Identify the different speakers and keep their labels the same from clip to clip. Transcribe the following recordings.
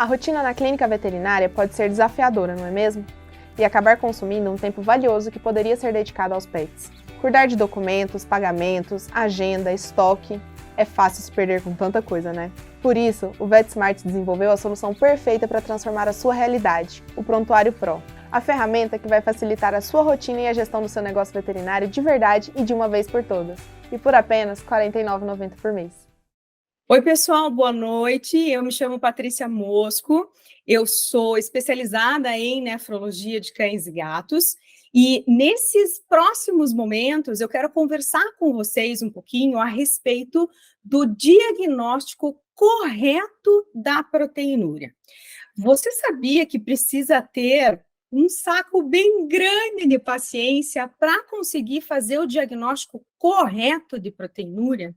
Speaker 1: A rotina na clínica veterinária pode ser desafiadora, não é mesmo? E acabar consumindo um tempo valioso que poderia ser dedicado aos pets. Cuidar de documentos, pagamentos, agenda, estoque. É fácil se perder com tanta coisa, né? Por isso, o VetSmart desenvolveu a solução perfeita para transformar a sua realidade, o Prontuário Pro. A ferramenta que vai facilitar a sua rotina e a gestão do seu negócio veterinário de verdade e de uma vez por todas. E por apenas R$ 49,90 por mês.
Speaker 2: Oi, pessoal, boa noite. Eu me chamo Patrícia Mosco, eu sou especializada em nefrologia de cães e gatos, e nesses próximos momentos eu quero conversar com vocês um pouquinho a respeito do diagnóstico correto da proteinúria. Você sabia que precisa ter um saco bem grande de paciência para conseguir fazer o diagnóstico correto de proteinúria?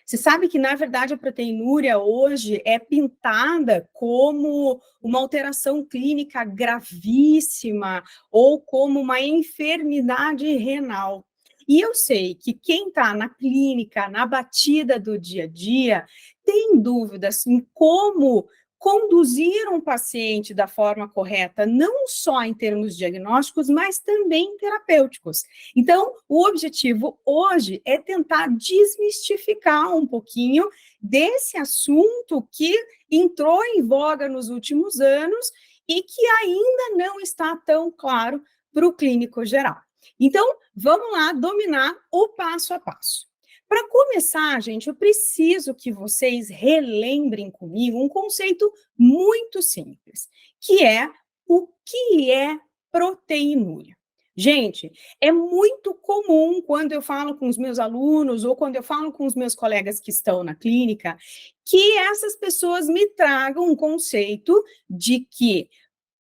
Speaker 2: Você sabe que, na verdade, a proteinúria hoje é pintada como uma alteração clínica gravíssima ou como uma enfermidade renal. E eu sei que quem está na clínica, na batida do dia a dia, tem dúvidas em como conduzir um paciente da forma correta, não só em termos diagnósticos, mas também terapêuticos. Então, o objetivo hoje é tentar desmistificar um pouquinho desse assunto que entrou em voga nos últimos anos e que ainda não está tão claro para o clínico geral. Então, vamos lá dominar o passo a passo. Para começar, gente, eu preciso que vocês relembrem comigo um conceito muito simples, que é o que é proteinúria. Gente, é muito comum quando eu falo com os meus alunos ou quando eu falo com os meus colegas que estão na clínica, que essas pessoas me tragam um conceito de que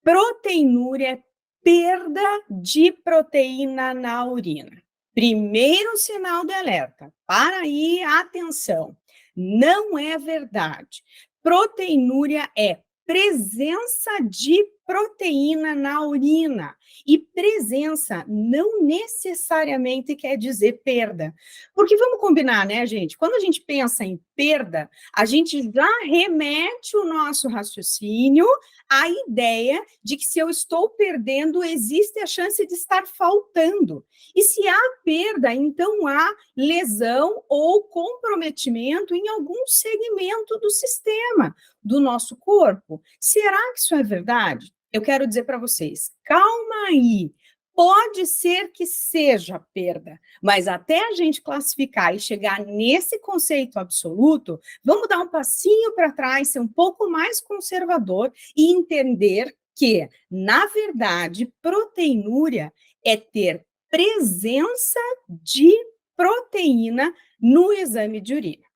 Speaker 2: proteinúria é perda de proteína na urina. Primeiro sinal de alerta. Para aí, atenção. Não é verdade. Proteinúria é presença de proteína na urina. E presença não necessariamente quer dizer perda. Porque vamos combinar, né, gente? Quando a gente pensa em perda, a gente já remete o nosso raciocínio à ideia de que se eu estou perdendo, existe a chance de estar faltando. E se há perda, então há lesão ou comprometimento em algum segmento do sistema do nosso corpo. Será que isso é verdade? Eu quero dizer para vocês, calma aí. Pode ser que seja perda, mas até a gente classificar e chegar nesse conceito absoluto, vamos dar um passinho para trás, ser um pouco mais conservador e entender que, na verdade, proteinúria é ter presença de proteína no exame de urina.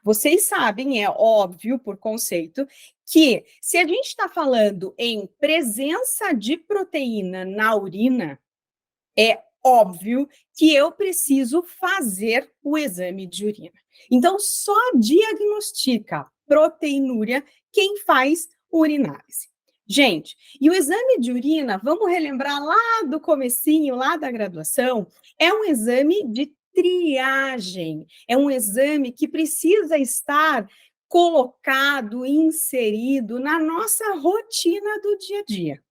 Speaker 2: Vocês sabem, é óbvio, por conceito, que se a gente está falando em presença de proteína na urina, é óbvio que eu preciso fazer o exame de urina. Então, só diagnostica proteinúria quem faz urinálise. Gente, e o exame de urina, vamos relembrar lá do comecinho, lá da graduação, é um exame de triagem, é um exame que precisa estar colocado, inserido na nossa rotina do dia a dia.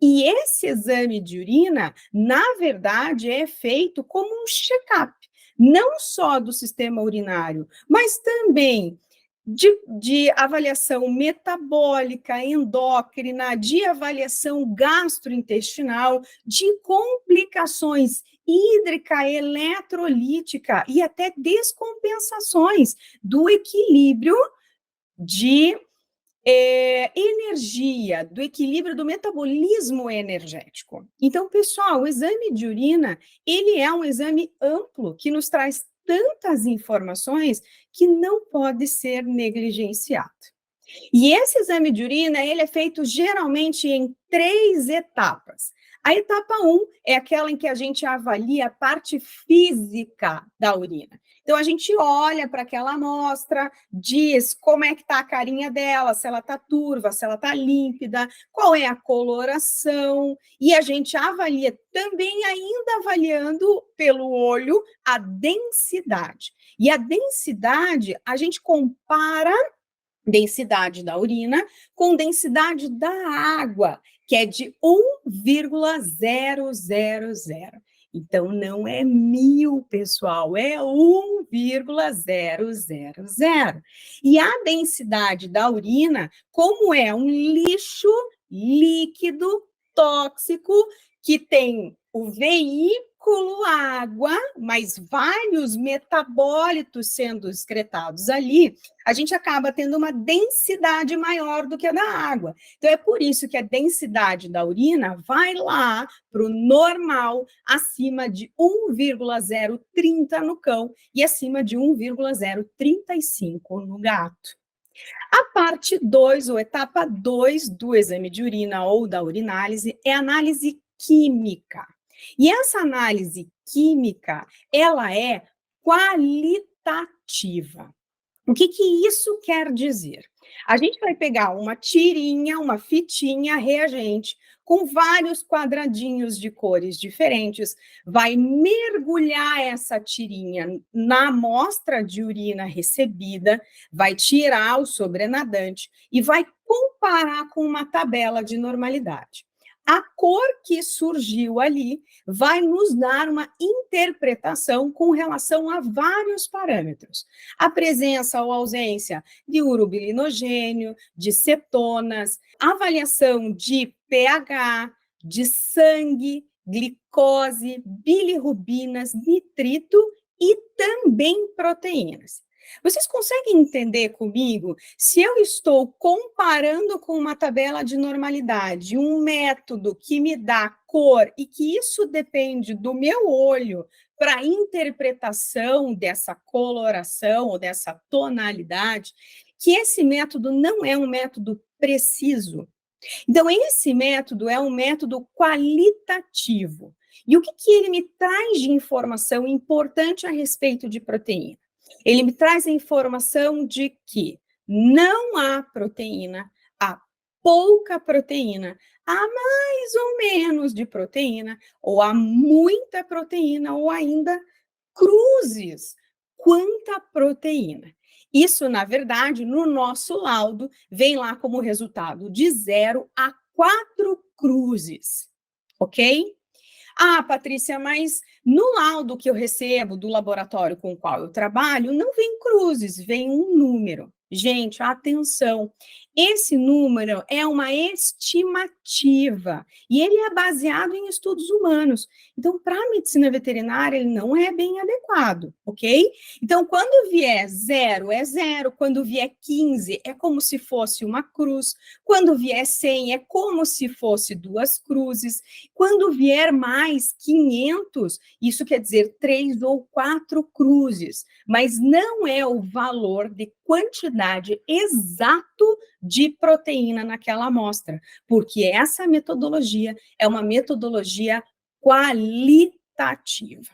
Speaker 2: E esse exame de urina, na verdade, é feito como um check-up, não só do sistema urinário, mas também de avaliação metabólica, endócrina, de avaliação gastrointestinal, de complicações hídrica, eletrolítica e até descompensações do equilíbrio de energia, do equilíbrio do metabolismo energético. Então, pessoal, o exame de urina, ele é um exame amplo que nos traz tantas informações que não pode ser negligenciado. E esse exame de urina, ele é feito geralmente em 3 etapas. A etapa 1 é aquela em que a gente avalia a parte física da urina. Então, a gente olha para aquela amostra, diz como é que está a carinha dela, se ela está turva, se ela está límpida, qual é a coloração, e a gente avalia também ainda avaliando pelo olho a densidade. E a densidade, a gente compara densidade da urina com densidade da água, que é de 1,000. Então, não é 1000, pessoal, é 1,000. E a densidade da urina, como é um lixo líquido tóxico que tem o veículo água, mas vários metabólitos sendo excretados ali, a gente acaba tendo uma densidade maior do que a da água. Então, é por isso que a densidade da urina vai lá para o normal, acima de 1,030 no cão e acima de 1,035 no gato. A parte 2, ou etapa 2 do exame de urina ou da urinálise, é a análise química. E essa análise química, ela é qualitativa. O que isso quer dizer? A gente vai pegar uma tirinha, uma fitinha reagente, com vários quadradinhos de cores diferentes, vai mergulhar essa tirinha na amostra de urina recebida, vai tirar o sobrenadante e vai comparar com uma tabela de normalidade. A cor que surgiu ali vai nos dar uma interpretação com relação a vários parâmetros. A presença ou ausência de urobilinogênio, de cetonas, avaliação de pH, de sangue, glicose, bilirrubinas, nitrito e também proteínas. Vocês conseguem entender comigo? Se eu estou comparando com uma tabela de normalidade, um método que me dá cor e que isso depende do meu olho para a interpretação dessa coloração ou dessa tonalidade, que esse método não é um método preciso. Então, esse método é um método qualitativo. E o que ele me traz de informação importante a respeito de proteína? Ele me traz a informação de que não há proteína, há pouca proteína, há mais ou menos de proteína, ou há muita proteína, ou ainda cruzes. Quanta proteína? Isso, na verdade, no nosso laudo, vem lá como resultado de 0 a 4 cruzes, ok? Ah, Patrícia, mas no laudo que eu recebo do laboratório com o qual eu trabalho, não vem cruzes, vem um número. Gente, atenção, esse número é uma estimativa e ele é baseado em estudos humanos. Então, para a medicina veterinária, ele não é bem adequado, ok? Então, quando vier 0, é 0. Quando vier 15, é como se fosse uma cruz. Quando vier 100, é como se fosse 2 cruzes. Quando vier mais 500, isso quer dizer 3 ou 4 cruzes, mas não é o valor de quantidade exato de proteína naquela amostra, porque essa metodologia é uma metodologia qualitativa.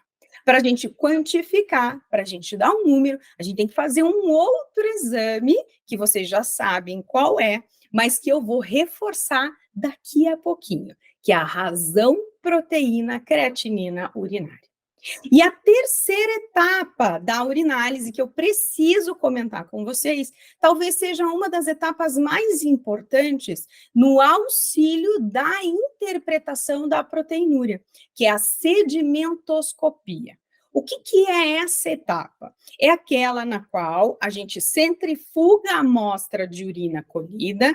Speaker 2: Para a gente quantificar, para a gente dar um número, a gente tem que fazer um outro exame, que vocês já sabem qual é, mas que eu vou reforçar daqui a pouquinho, que é a razão proteína creatinina urinária. E a terceira etapa da urinálise que eu preciso comentar com vocês, talvez seja uma das etapas mais importantes no auxílio da interpretação da proteinúria, que é a sedimentoscopia. O que é essa etapa? É aquela na qual a gente centrifuga a amostra de urina colhida,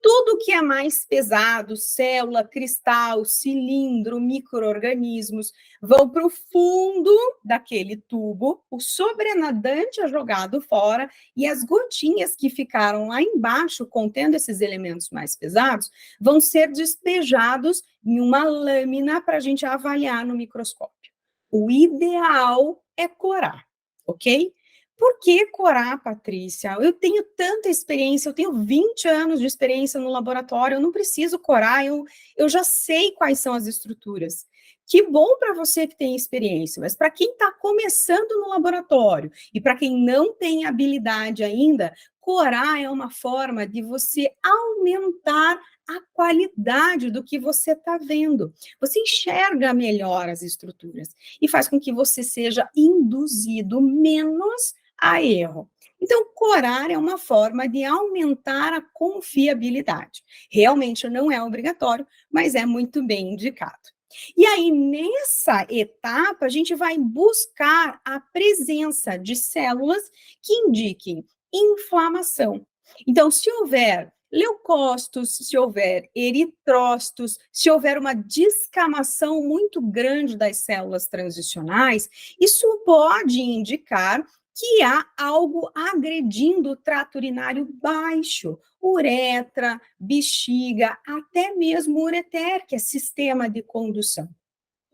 Speaker 2: tudo que é mais pesado, célula, cristal, cilindro, micro-organismos, vão para o fundo daquele tubo, o sobrenadante é jogado fora e as gotinhas que ficaram lá embaixo, contendo esses elementos mais pesados, vão ser despejados em uma lâmina para a gente avaliar no microscópio. O ideal é corar, ok? Por que corar, Patrícia? Eu tenho tanta experiência, eu tenho 20 anos de experiência no laboratório, eu não preciso corar, eu já sei quais são as estruturas. Que bom para você que tem experiência, mas para quem está começando no laboratório e para quem não tem habilidade ainda, corar é uma forma de você aumentar a qualidade do que você está vendo. Você enxerga melhor as estruturas e faz com que você seja induzido menos a erro. Então, corar é uma forma de aumentar a confiabilidade. Realmente não é obrigatório, mas é muito bem indicado. E aí, nessa etapa, a gente vai buscar a presença de células que indiquem inflamação. Então, se houver leucócitos, se houver eritrócitos, se houver uma descamação muito grande das células transicionais, isso pode indicar que há algo agredindo o trato urinário baixo, uretra, bexiga, até mesmo ureter, que é sistema de condução.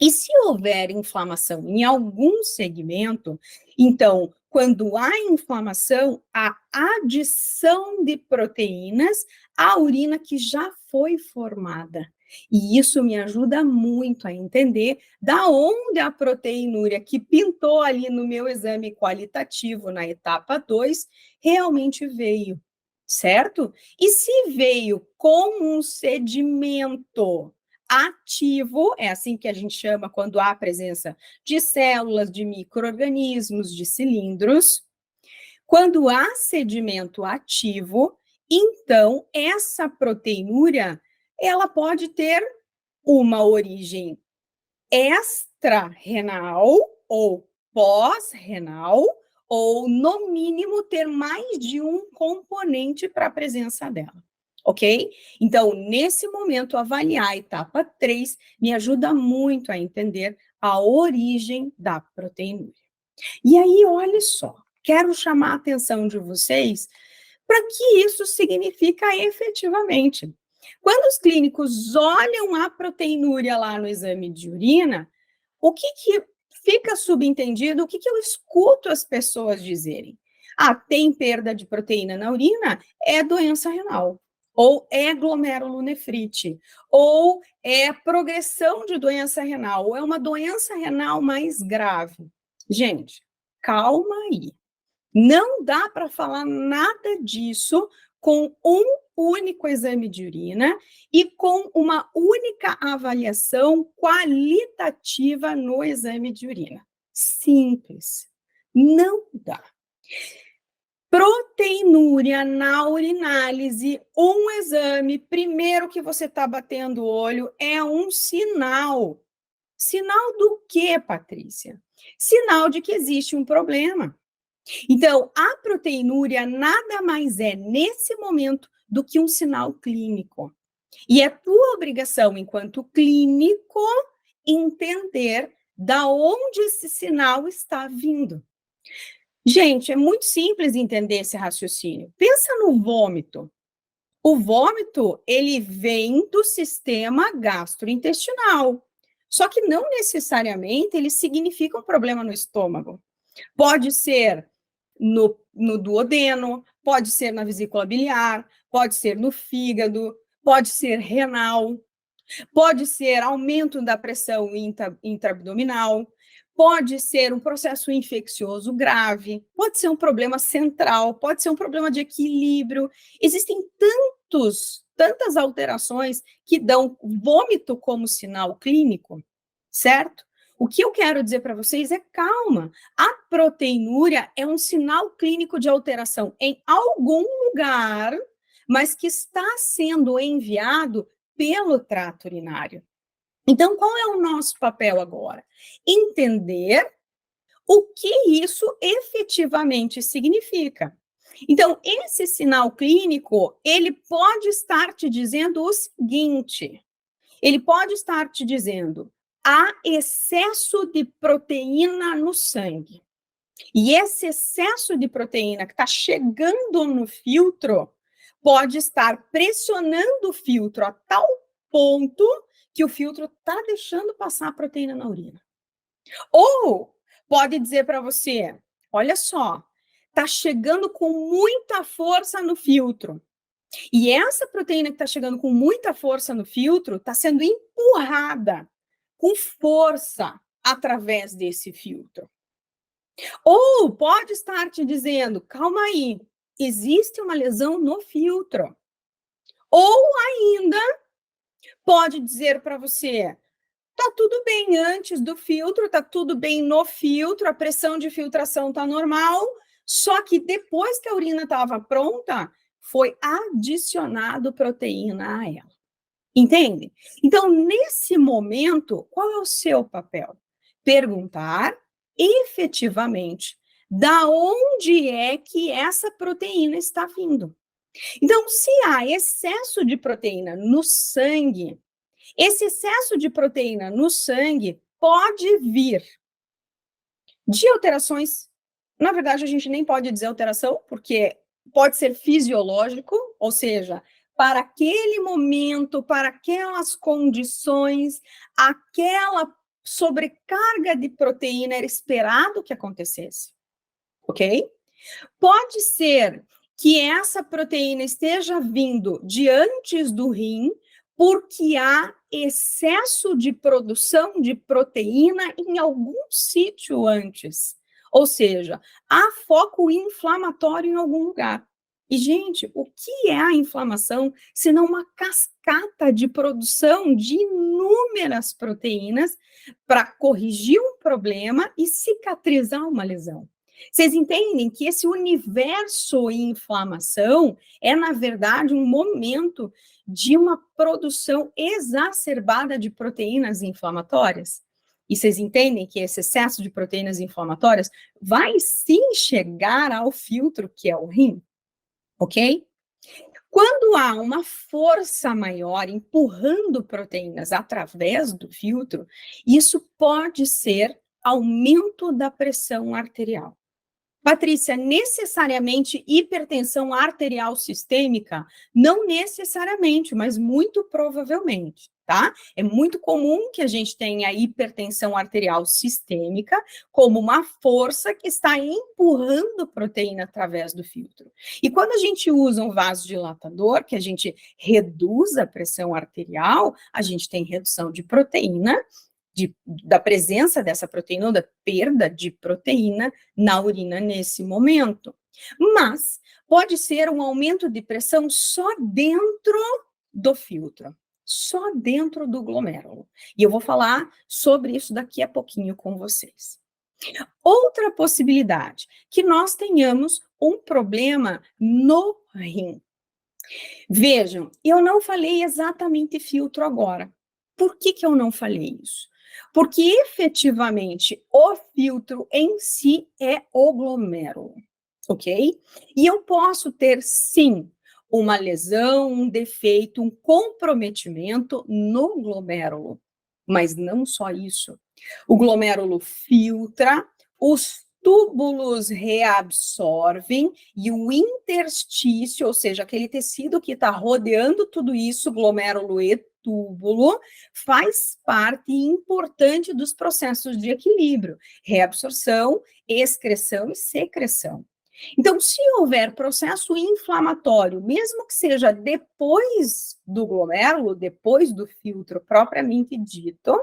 Speaker 2: E se houver inflamação em algum segmento, então, quando há inflamação, há adição de proteínas à urina que já foi formada. E isso me ajuda muito a entender da onde a proteinúria que pintou ali no meu exame qualitativo na etapa 2 realmente veio, certo? E se veio com um sedimento ativo, é assim que a gente chama quando há a presença de células, de micro-organismos, de cilindros. Quando há sedimento ativo, então essa proteinúria, ela pode ter uma origem extra-renal ou pós-renal, ou no mínimo ter mais de um componente para a presença dela. Ok? Então, nesse momento, avaliar a etapa 3 me ajuda muito a entender a origem da proteinúria. E aí, olha só, quero chamar a atenção de vocês para que isso significa efetivamente. Quando os clínicos olham a proteinúria lá no exame de urina, o que fica subentendido, o que eu escuto as pessoas dizerem? Ah, tem perda de proteína na urina? É doença renal. Ou é glomerulonefrite, ou é progressão de doença renal, ou é uma doença renal mais grave. Gente, calma aí. Não dá para falar nada disso com um único exame de urina e com uma única avaliação qualitativa no exame de urina. Simples. Não dá. Proteinúria na urinálise, um exame, primeiro que você está batendo o olho, é um sinal. Sinal do quê, Patrícia? Sinal de que existe um problema. Então, a proteinúria nada mais é, nesse momento, do que um sinal clínico. E é tua obrigação, enquanto clínico, entender da onde esse sinal está vindo. Gente, é muito simples entender esse raciocínio. Pensa no vômito. O vômito, ele vem do sistema gastrointestinal. Só que não necessariamente ele significa um problema no estômago. Pode ser no duodeno, pode ser na vesícula biliar, pode ser no fígado, pode ser renal, pode ser aumento da pressão intraabdominal, pode ser um processo infeccioso grave, pode ser um problema central, pode ser um problema de equilíbrio. Existem tantas alterações que dão vômito como sinal clínico, certo? O que eu quero dizer para vocês é calma. A proteinúria é um sinal clínico de alteração em algum lugar, mas que está sendo enviado pelo trato urinário. Então, qual é o nosso papel agora? Entender o que isso efetivamente significa. Então, esse sinal clínico, ele pode estar te dizendo o seguinte, ele pode estar te dizendo, há excesso de proteína no sangue. E esse excesso de proteína que está chegando no filtro pode estar pressionando o filtro a tal ponto que o filtro está deixando passar a proteína na urina. Ou pode dizer para você, olha só, está chegando com muita força no filtro. E essa proteína que está chegando com muita força no filtro está sendo empurrada com força através desse filtro. Ou pode estar te dizendo, calma aí, existe uma lesão no filtro. Ou ainda pode dizer para você, tá tudo bem antes do filtro, tá tudo bem no filtro, a pressão de filtração tá normal, Só que depois que a urina estava pronta, foi adicionado proteína a ela. Entende? Então, nesse momento, qual é o seu papel? Perguntar efetivamente da onde é que essa proteína está vindo. Então, se há excesso de proteína no sangue, esse excesso de proteína no sangue pode vir de alterações. Na verdade, a gente nem pode dizer alteração, porque pode ser fisiológico, ou seja, para aquele momento, para aquelas condições, aquela sobrecarga de proteína era esperado que acontecesse, ok? Pode ser que essa proteína esteja vindo de antes do rim, porque há excesso de produção de proteína em algum sítio antes. Ou seja, há foco inflamatório em algum lugar. E, gente, o que é a inflamação senão uma cascata de produção de inúmeras proteínas para corrigir um problema e cicatrizar uma lesão? Vocês entendem que esse universo em inflamação é, na verdade, um momento de uma produção exacerbada de proteínas inflamatórias? E vocês entendem que esse excesso de proteínas inflamatórias vai sim chegar ao filtro que é o rim, ok? Quando há uma força maior empurrando proteínas através do filtro, isso pode ser aumento da pressão arterial. Patrícia, necessariamente hipertensão arterial sistêmica? Não necessariamente, mas muito provavelmente, tá? É muito comum que a gente tenha hipertensão arterial sistêmica como uma força que está empurrando proteína através do filtro. E quando a gente usa um vasodilatador, que a gente reduz a pressão arterial, a gente tem redução de proteína, da presença dessa proteína ou da perda de proteína na urina nesse momento. Mas pode ser um aumento de pressão só dentro do filtro, só dentro do glomérulo. E eu vou falar sobre isso daqui a pouquinho com vocês. Outra possibilidade, que nós tenhamos um problema no rim. Vejam, eu não falei exatamente filtro agora. Por que eu não falei isso? Porque efetivamente o filtro em si é o glomérulo, ok? E eu posso ter sim uma lesão, um defeito, um comprometimento no glomérulo, mas não só isso. O glomérulo filtra, os túbulos reabsorvem e o interstício, ou seja, aquele tecido que está rodeando tudo isso, glomérulo e túbulo, faz parte importante dos processos de equilíbrio, reabsorção, excreção e secreção. Então, se houver processo inflamatório, mesmo que seja depois do glomérulo, depois do filtro propriamente dito,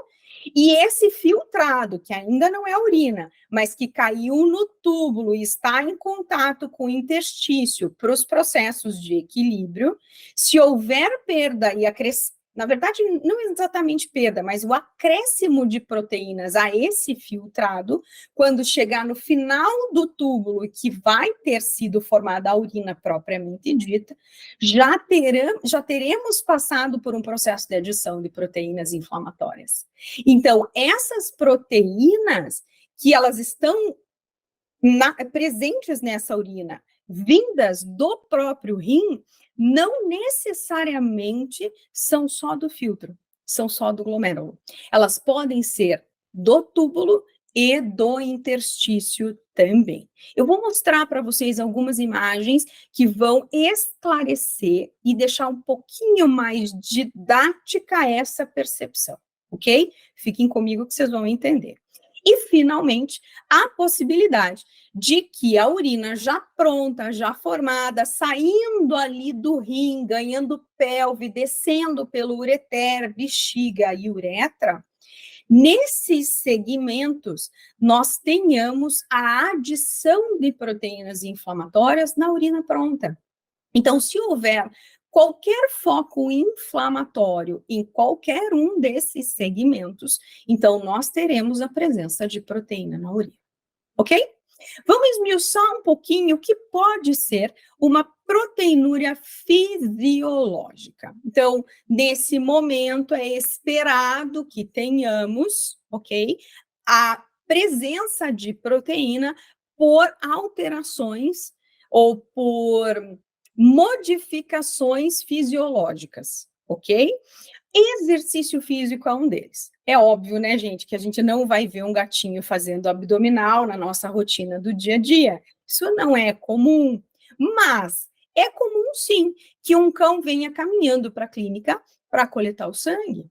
Speaker 2: e esse filtrado, que ainda não é urina, mas que caiu no túbulo e está em contato com o interstício para os processos de equilíbrio, se houver perda e acrescimento, na verdade, não exatamente perda, mas o acréscimo de proteínas a esse filtrado, quando chegar no final do túbulo, que vai ter sido formada a urina propriamente dita, já teremos passado por um processo de adição de proteínas inflamatórias. Então, essas proteínas, que elas estão presentes nessa urina, vindas do próprio rim, não necessariamente são só do filtro, são só do glomérulo. Elas podem ser do túbulo e do interstício também. Eu vou mostrar para vocês algumas imagens que vão esclarecer e deixar um pouquinho mais didática essa percepção, ok? Fiquem comigo que vocês vão entender. E, finalmente, a possibilidade de que a urina já pronta, já formada, saindo ali do rim, ganhando pelve, descendo pelo ureter, bexiga e uretra, nesses segmentos, nós tenhamos a adição de proteínas inflamatórias na urina pronta. Então, se houver qualquer foco inflamatório em qualquer um desses segmentos, então nós teremos a presença de proteína na urina, ok? Vamos esmiuçar um pouquinho o que pode ser uma proteinúria fisiológica. Então, nesse momento, é esperado que tenhamos, ok, a presença de proteína por alterações ou por modificações fisiológicas, ok? Exercício físico é um deles. É óbvio, né, gente, que a gente não vai ver um gatinho fazendo abdominal na nossa rotina do dia a dia. Isso não é comum, mas é comum sim que um cão venha caminhando para a clínica para coletar o sangue,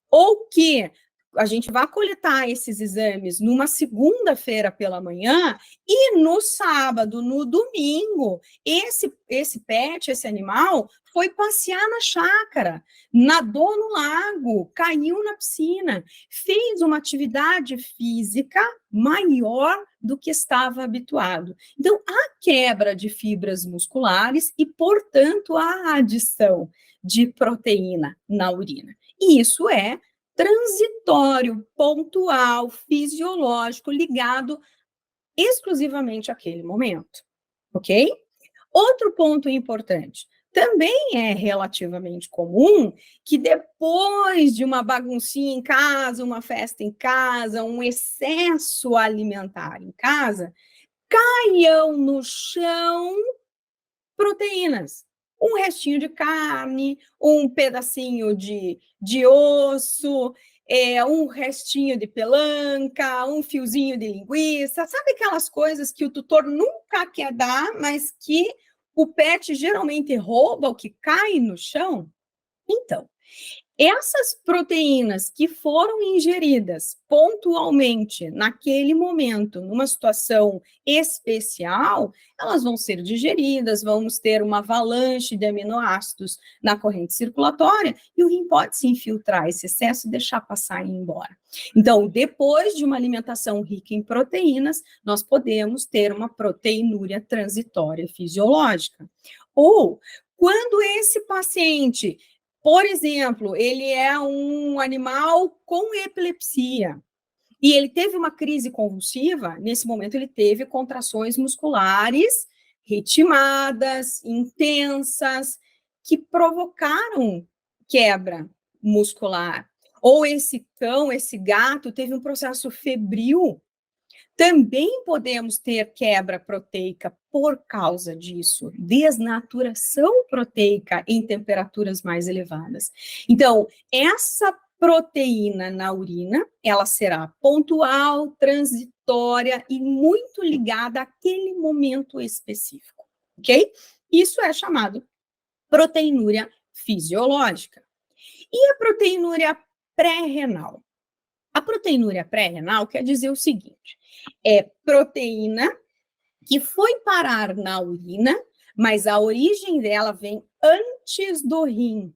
Speaker 2: ou que a gente vai coletar esses exames numa segunda-feira pela manhã e no sábado, no domingo, esse pet, esse animal, foi passear na chácara, nadou no lago, caiu na piscina, fez uma atividade física maior do que estava habituado. Então, há quebra de fibras musculares e, portanto, há adição de proteína na urina. E isso é transitório, pontual, fisiológico, ligado exclusivamente àquele momento, ok? Outro ponto importante, também é relativamente comum que depois de uma baguncinha em casa, uma festa em casa, um excesso alimentar em casa, caiam no chão proteínas. Um restinho de carne, um pedacinho de osso, um restinho de pelanca, um fiozinho de linguiça, sabe aquelas coisas que o tutor nunca quer dar, mas que o pet geralmente rouba, o que cai no chão? Então, essas proteínas que foram ingeridas pontualmente, naquele momento, numa situação especial, elas vão ser digeridas, vamos ter uma avalanche de aminoácidos na corrente circulatória e o rim pode se infiltrar esse excesso e deixar passar e ir embora. Então, depois de uma alimentação rica em proteínas, nós podemos ter uma proteinúria transitória fisiológica. Ou, quando esse paciente, por exemplo, ele é um animal com epilepsia e ele teve uma crise convulsiva, nesse momento ele teve contrações musculares ritmadas, intensas, que provocaram quebra muscular. Ou esse cão, esse gato teve um processo febril. Também podemos ter quebra proteica por causa disso, desnaturação proteica em temperaturas mais elevadas. Então, essa proteína na urina, ela será pontual, transitória e muito ligada àquele momento específico, ok? Isso é chamado proteinúria fisiológica. E a proteinúria pré-renal? A proteinúria pré-renal quer dizer o seguinte: é proteína que foi parar na urina, mas a origem dela vem antes do rim.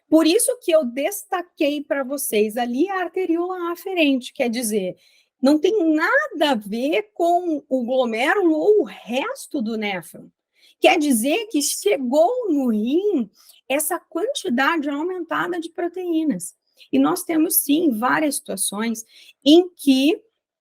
Speaker 2: Por isso que eu destaquei para vocês ali a arteríola aferente, quer dizer, não tem nada a ver com o glomérulo ou o resto do néfron. Quer dizer que chegou no rim essa quantidade aumentada de proteínas. E nós temos, sim, várias situações em que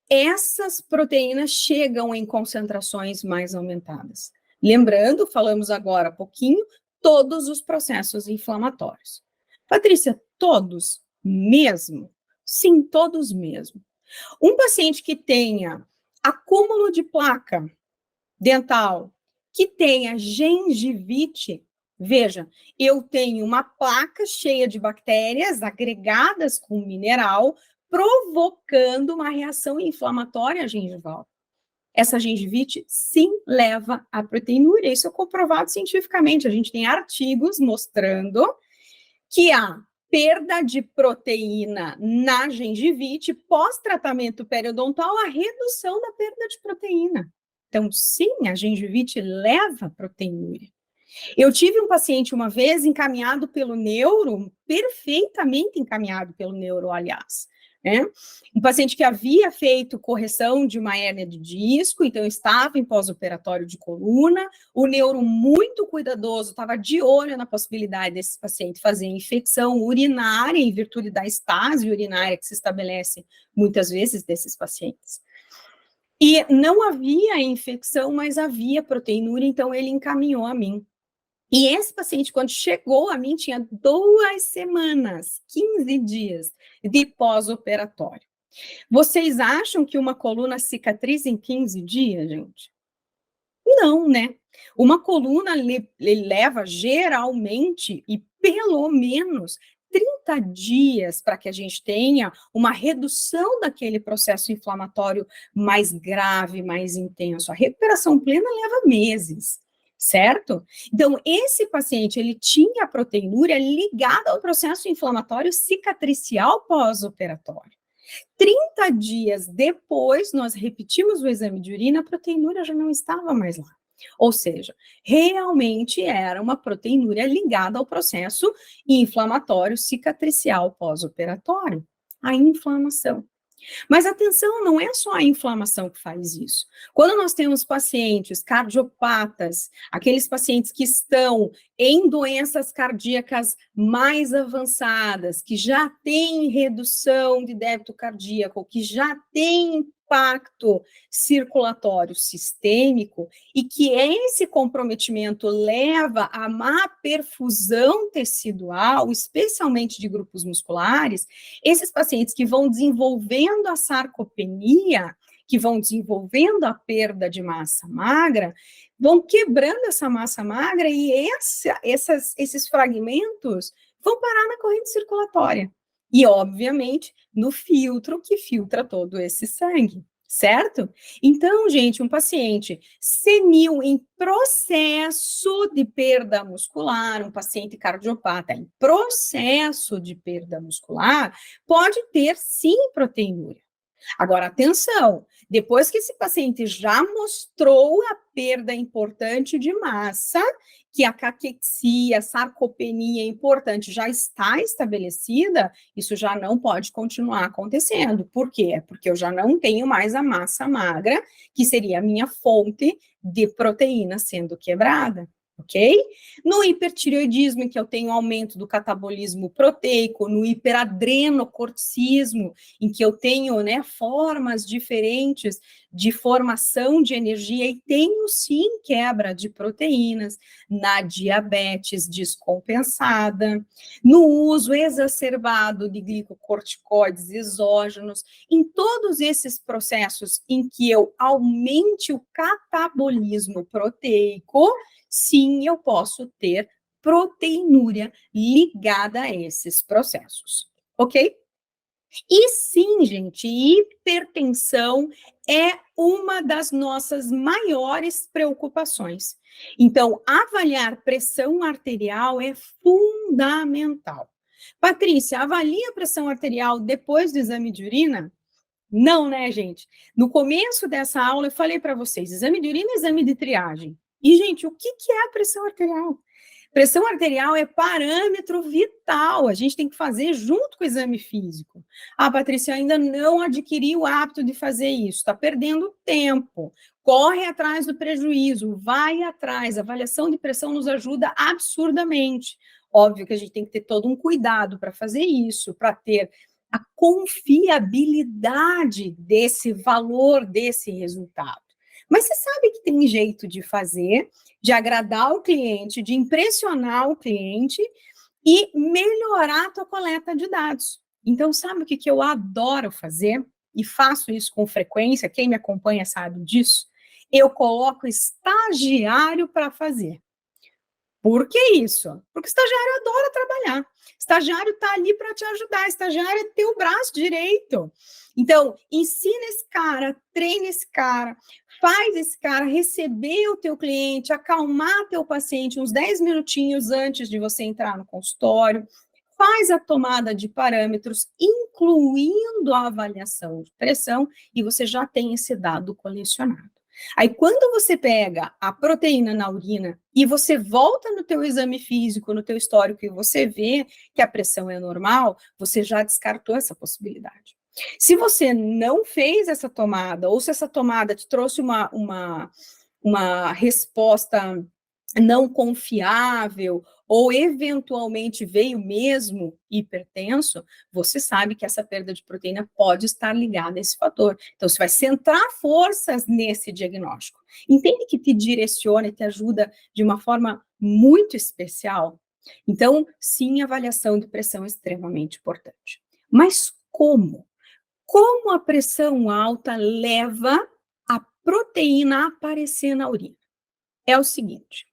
Speaker 2: essas proteínas chegam em concentrações mais aumentadas. Lembrando, falamos agora há pouquinho, todos os processos inflamatórios. Patrícia, todos mesmo? Sim, todos mesmo. Um paciente que tenha acúmulo de placa dental, que tenha gengivite, veja, eu tenho uma placa cheia de bactérias agregadas com mineral, provocando uma reação inflamatória gengival. Essa gengivite, sim, leva à proteinúria. Isso é comprovado cientificamente. A gente tem artigos mostrando que há perda de proteína na gengivite, pós-tratamento periodontal, a redução da perda de proteína. Então, sim, a gengivite leva à proteinúria. Eu tive um paciente uma vez encaminhado pelo neuro, perfeitamente encaminhado pelo neuro, aliás, né? Um paciente que havia feito correção de uma hérnia de disco, então estava em pós-operatório de coluna, o neuro muito cuidadoso, estava de olho na possibilidade desse paciente fazer infecção urinária em virtude da estase urinária que se estabelece muitas vezes desses pacientes. E não havia infecção, mas havia proteinúria, então ele encaminhou a mim. E esse paciente, quando chegou a mim, tinha 2 semanas, 15 dias de pós-operatório. Vocês acham que uma coluna cicatriza em 15 dias, gente? Não, né? Uma coluna leva geralmente e pelo menos 30 dias para que a gente tenha uma redução daquele processo inflamatório mais grave, mais intenso. A recuperação plena leva meses, certo? Então, esse paciente, ele tinha a proteinúria ligada ao processo inflamatório cicatricial pós-operatório. 30 dias depois, nós repetimos o exame de urina, a proteinúria já não estava mais lá. Ou seja, realmente era uma proteinúria ligada ao processo inflamatório cicatricial pós-operatório, a inflamação. Mas atenção, não é só a inflamação que faz isso. Quando nós temos pacientes cardiopatas, aqueles pacientes que estão em doenças cardíacas mais avançadas, que já têm redução de débito cardíaco, que já têm impacto circulatório sistêmico e que esse comprometimento leva a má perfusão tecidual, especialmente de grupos musculares, esses pacientes que vão desenvolvendo a sarcopenia, que vão desenvolvendo a perda de massa magra, vão quebrando essa massa magra e esses fragmentos vão parar na corrente circulatória. E, obviamente, no filtro que filtra todo esse sangue, certo? Então, gente, um paciente senil em processo de perda muscular, um paciente cardiopata em processo de perda muscular, pode ter, sim, proteinúria. Agora, atenção, depois que esse paciente já mostrou a perda importante de massa, que a caquexia, a sarcopenia importante já está estabelecida, isso já não pode continuar acontecendo. Por quê? Porque eu já não tenho mais a massa magra, que seria a minha fonte de proteína sendo quebrada. Ok? No hipertireoidismo, em que eu tenho aumento do catabolismo proteico, no hiperadrenocorticismo, em que eu tenho, né, formas diferentes de formação de energia e tenho, sim, quebra de proteínas, na diabetes descompensada, no uso exacerbado de glicocorticoides exógenos, em todos esses processos em que eu aumente o catabolismo proteico, sim, eu posso ter proteinúria ligada a esses processos, ok? E sim, gente, hipertensão é uma das nossas maiores preocupações. Então, avaliar pressão arterial é fundamental. Patrícia, avalia a pressão arterial depois do exame de urina? Não, né, gente? No começo dessa aula, eu falei para vocês, exame de urina e exame de triagem. E, gente, o que é a pressão arterial? Pressão arterial é parâmetro vital, a gente tem que fazer junto com o exame físico. Ah, Patrícia, ainda não adquiri o hábito de fazer isso, está perdendo tempo. Corre atrás do prejuízo, vai atrás. A avaliação de pressão nos ajuda absurdamente. Óbvio que a gente tem que ter todo um cuidado para fazer isso, para ter a confiabilidade desse valor, desse resultado. Mas você sabe que tem jeito de fazer, de agradar o cliente, de impressionar o cliente e melhorar a tua coleta de dados. Então, sabe o que eu adoro fazer? E faço isso com frequência, quem me acompanha sabe disso. Eu coloco estagiário para fazer. Por que isso? Porque estagiário adora trabalhar. Estagiário está ali para te ajudar. Estagiário é teu braço direito. Então, ensina esse cara, treina esse cara, faz esse cara receber o teu cliente, acalmar teu paciente uns 10 minutinhos antes de você entrar no consultório, faz a tomada de parâmetros, incluindo a avaliação de pressão, e você já tem esse dado colecionado. Aí, quando você pega a proteína na urina e você volta no teu exame físico, no teu histórico, e você vê que a pressão é normal, você já descartou essa possibilidade. Se você não fez essa tomada, ou se essa tomada te trouxe uma resposta não confiável, ou eventualmente veio mesmo hipertenso, você sabe que essa perda de proteína pode estar ligada a esse fator. Então, você vai centrar forças nesse diagnóstico. Entende que te direciona e te ajuda de uma forma muito especial? Então, sim, a avaliação de pressão é extremamente importante. Mas como? Como a pressão alta leva a proteína a aparecer na urina? É o seguinte,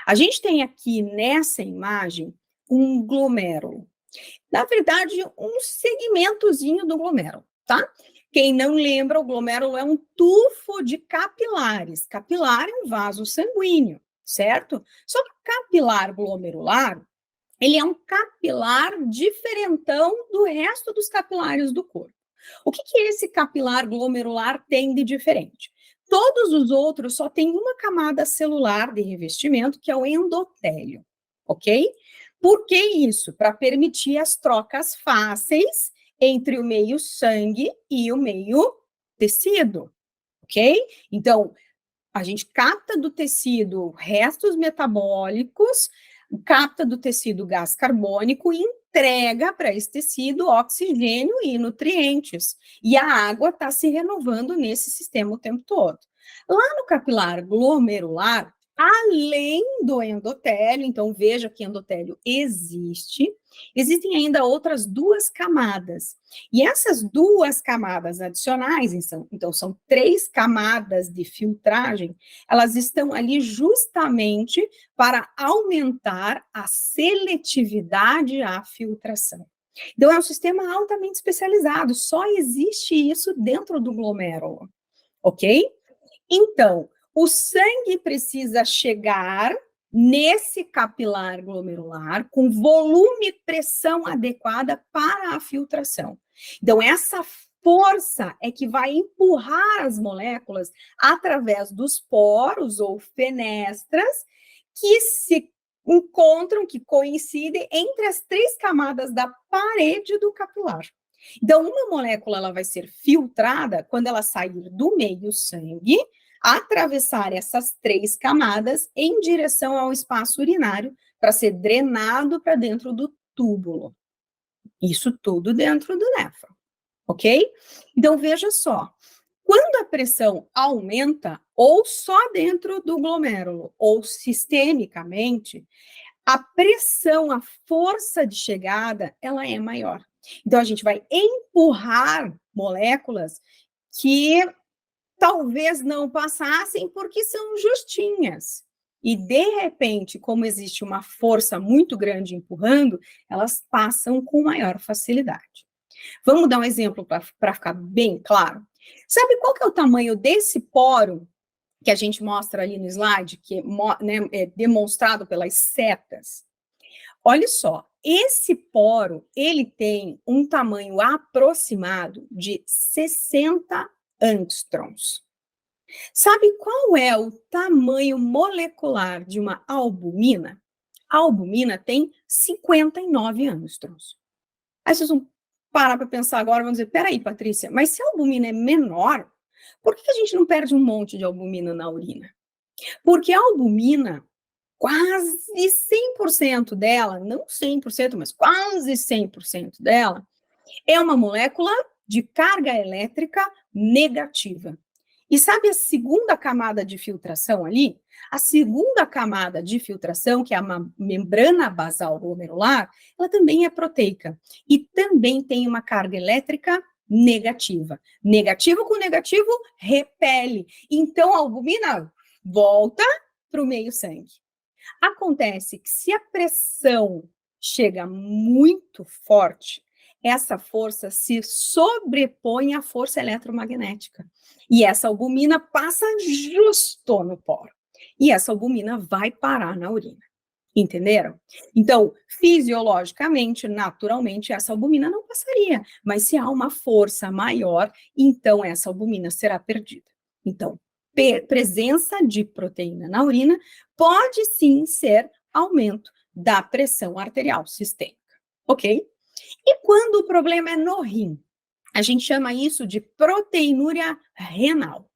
Speaker 2: a gente tem aqui nessa imagem um glomérulo. Na verdade, um segmentozinho do glomérulo, tá? Quem não lembra, o glomérulo é um tufo de capilares. Capilar é um vaso sanguíneo, certo? Só que o capilar glomerular, ele é um capilar diferentão do resto dos capilares do corpo. O que esse capilar glomerular tem de diferente? Todos os outros só têm uma camada celular de revestimento, que é o endotélio, ok? Por que isso? Para permitir as trocas fáceis entre o meio sangue e o meio tecido, ok? Então, a gente capta do tecido restos metabólicos, capta do tecido gás carbônico e entrega para esse tecido oxigênio e nutrientes. E a água está se renovando nesse sistema o tempo todo. Lá no capilar glomerular, além do endotélio, então veja que endotélio existe, existem ainda outras duas camadas. E essas duas camadas adicionais, então são 3 camadas de filtragem, elas estão ali justamente para aumentar a seletividade à filtração. Então, é um sistema altamente especializado, só existe isso dentro do glomérulo, ok? Então, o sangue precisa chegar nesse capilar glomerular com volume e pressão adequada para a filtração. Então, essa força é que vai empurrar as moléculas através dos poros ou fenestras que se encontram, que coincidem entre as 3 camadas da parede do capilar. Então, uma molécula ela vai ser filtrada quando ela sair do meio sangue, atravessar essas 3 camadas em direção ao espaço urinário para ser drenado para dentro do túbulo. Isso tudo dentro do néfron, ok? Então, veja só, quando a pressão aumenta, ou só dentro do glomérulo, ou sistemicamente, a pressão, a força de chegada, ela é maior. Então, a gente vai empurrar moléculas que talvez não passassem porque são justinhas. E, de repente, como existe uma força muito grande empurrando, elas passam com maior facilidade. Vamos dar um exemplo para ficar bem claro? Sabe qual que é o tamanho desse poro que a gente mostra ali no slide, que né, é demonstrado pelas setas? Olha só, esse poro, ele tem um tamanho aproximado de 60 angstroms. Sabe qual é o tamanho molecular de uma albumina? A albumina tem 59 angstroms. Aí vocês vão parar para pensar agora e vão dizer, peraí, Patrícia, mas se a albumina é menor, por que a gente não perde um monte de albumina na urina? Porque a albumina, quase 100% dela, não 100%, mas quase 100% dela, é uma molécula de carga elétrica negativa. E sabe a segunda camada de filtração ali? A segunda camada de filtração, que é a membrana basal glomerular, ela também é proteica e também tem uma carga elétrica negativa. Negativo com negativo repele. Então a albumina volta para o meio sangue. Acontece que se a pressão chega muito forte, essa força se sobrepõe à força eletromagnética. E essa albumina passa justo no poro. E essa albumina vai parar na urina. Entenderam? Então, fisiologicamente, naturalmente, essa albumina não passaria. Mas se há uma força maior, então essa albumina será perdida. Então, presença de proteína na urina pode sim ser aumento da pressão arterial sistêmica, ok? E quando o problema é no rim? A gente chama isso de proteinúria renal.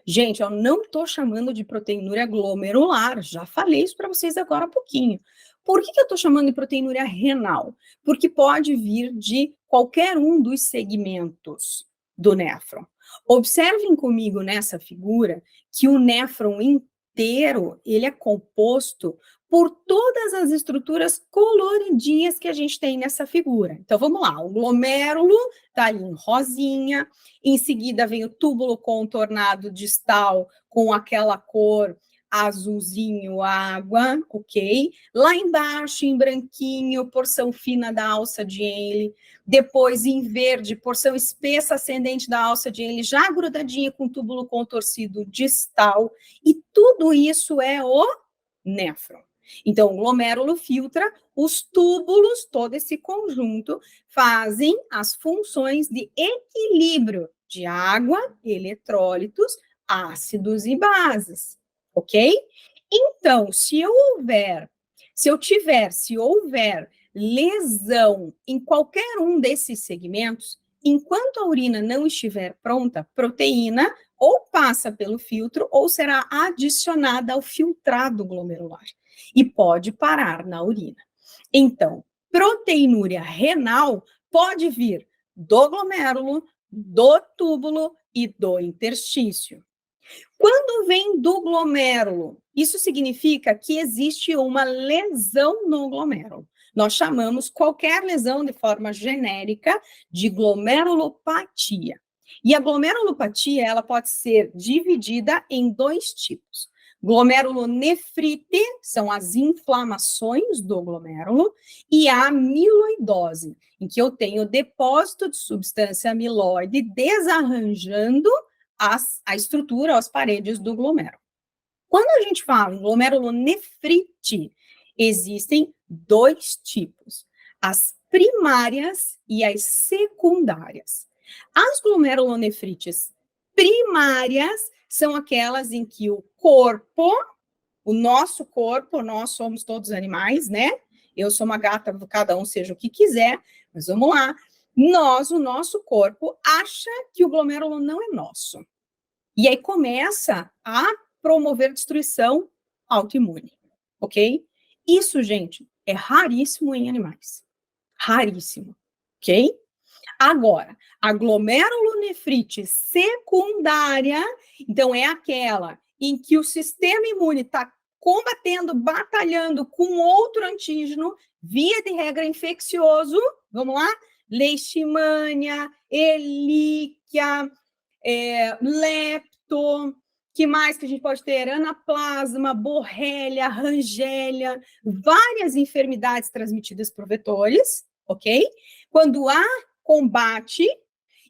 Speaker 2: Gente, eu não estou chamando de proteinúria glomerular, já falei isso para vocês agora há pouquinho. Por que eu estou chamando de proteinúria renal? Porque pode vir de qualquer um dos segmentos do néfron. Observem comigo nessa figura que o néfron inteiro, ele é composto por todas as estruturas coloridinhas que a gente tem nessa figura. Então, vamos lá, o glomérulo está ali em rosinha, em seguida vem o túbulo contornado distal com aquela cor azulzinho água, ok? Lá embaixo, em branquinho, porção fina da alça de Henle. Depois, em verde, porção espessa ascendente da alça de Henle, já grudadinha com túbulo contorcido distal. E tudo isso é o néfron. Então, o glomérulo filtra, os túbulos, todo esse conjunto, fazem as funções de equilíbrio de água, eletrólitos, ácidos e bases, ok? Então, se houver lesão em qualquer um desses segmentos, enquanto a urina não estiver pronta, proteína ou passa pelo filtro ou será adicionada ao filtrado glomerular e pode parar na urina. Então, proteinúria renal pode vir do glomérulo, do túbulo e do interstício. Quando vem do glomérulo, isso significa que existe uma lesão no glomérulo. Nós chamamos qualquer lesão de forma genérica de glomerulopatia. E a glomerulopatia, ela pode ser dividida em dois tipos. Glomerulonefrite, são as inflamações do glomérulo, e a amiloidose, em que eu tenho depósito de substância amiloide desarranjando a estrutura, as paredes do glomérulo. Quando a gente fala em glomerulonefrite, existem dois tipos, as primárias e as secundárias. As glomerulonefrites primárias são aquelas em que o corpo, nós somos todos animais, né? Eu sou uma gata, cada um seja o que quiser, mas vamos lá. O nosso corpo acha que o glomérulo não é nosso. E aí começa a promover destruição autoimune, ok? Isso, gente, é raríssimo em animais. Raríssimo, ok? Agora, a glomerulonefrite secundária, então é aquela em que o sistema imune está combatendo, batalhando com outro antígeno, via de regra infeccioso, vamos lá? Leishmania, Ehrlichia, lepto, que mais que a gente pode ter? Anaplasma, borrelia, rangélia, várias enfermidades transmitidas por vetores, ok? Quando há combate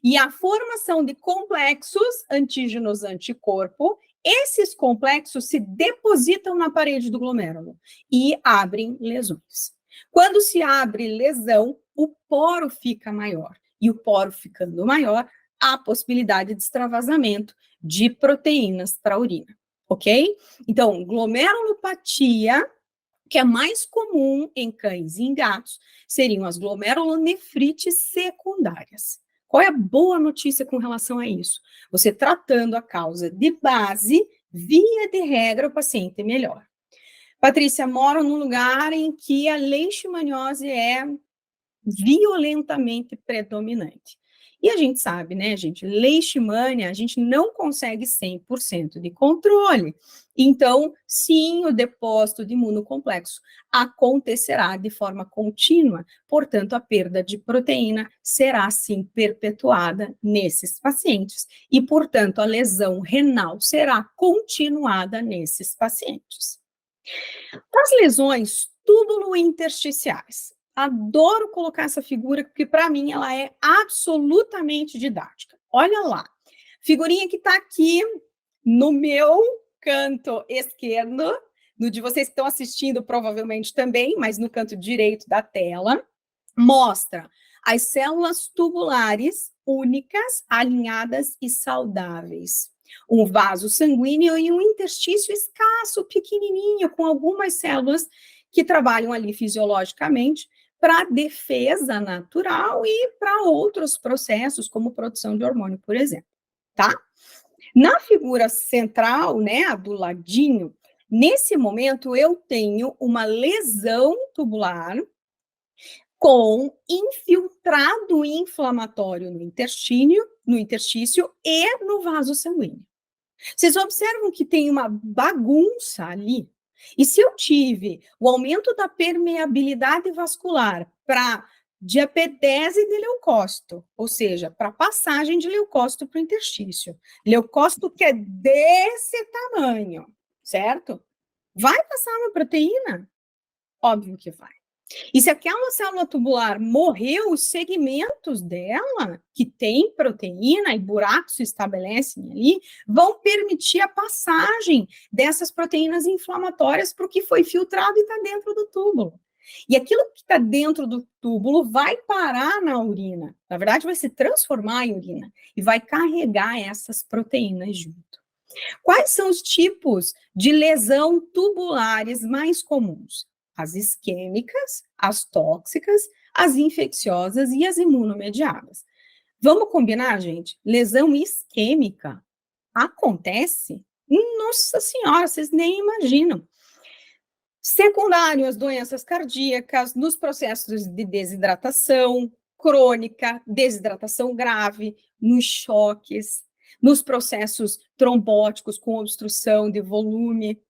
Speaker 2: e a formação de complexos antígenos anticorpo, esses complexos se depositam na parede do glomérulo e abrem lesões. Quando se abre lesão, o poro fica maior. E o poro ficando maior, há possibilidade de extravasamento de proteínas para a urina, ok? Então, glomerulopatia, que é mais comum em cães e em gatos, seriam as glomerulonefrites secundárias. Qual é a boa notícia com relação a isso? Você tratando a causa de base, via de regra, o paciente melhora. Patrícia, moro num lugar em que a leishmaniose é violentamente predominante. E a gente sabe, né, gente, leishmania, a gente não consegue 100% de controle. Então, sim, o depósito de imunocomplexo acontecerá de forma contínua, portanto, a perda de proteína será, sim, perpetuada nesses pacientes. E, portanto, a lesão renal será continuada nesses pacientes. As lesões túbulo-intersticiais. Adoro colocar essa figura, porque para mim ela é absolutamente didática. Olha lá, figurinha que está aqui no meu canto esquerdo, no de vocês que estão assistindo provavelmente também, mas no canto direito da tela, mostra as células tubulares únicas, alinhadas e saudáveis. Um vaso sanguíneo e um interstício escasso, pequenininho, com algumas células que trabalham ali fisiologicamente para defesa natural e para outros processos, como produção de hormônio, por exemplo, tá? Na figura central, né, do ladinho, nesse momento eu tenho uma lesão tubular com infiltrado inflamatório no interstício e no vaso sanguíneo. Vocês observam que tem uma bagunça ali? E se eu tive o aumento da permeabilidade vascular para diapedese de leucócito, ou seja, para passagem de leucócito para o interstício, leucócito que é desse tamanho, certo? Vai passar uma proteína? Óbvio que vai. E se aquela célula tubular morreu, os segmentos dela, que tem proteína e buracos se estabelecem ali, vão permitir a passagem dessas proteínas inflamatórias para o que foi filtrado e está dentro do túbulo. E aquilo que está dentro do túbulo vai parar na urina. Na verdade, vai se transformar em urina e vai carregar essas proteínas junto. Quais são os tipos de lesão tubulares mais comuns? As isquêmicas, as tóxicas, as infecciosas e as imunomediadas. Vamos combinar, gente? Lesão isquêmica acontece? Nossa Senhora, vocês nem imaginam. Secundário às doenças cardíacas, nos processos de desidratação crônica, desidratação grave, nos choques, nos processos trombóticos com obstrução de volume.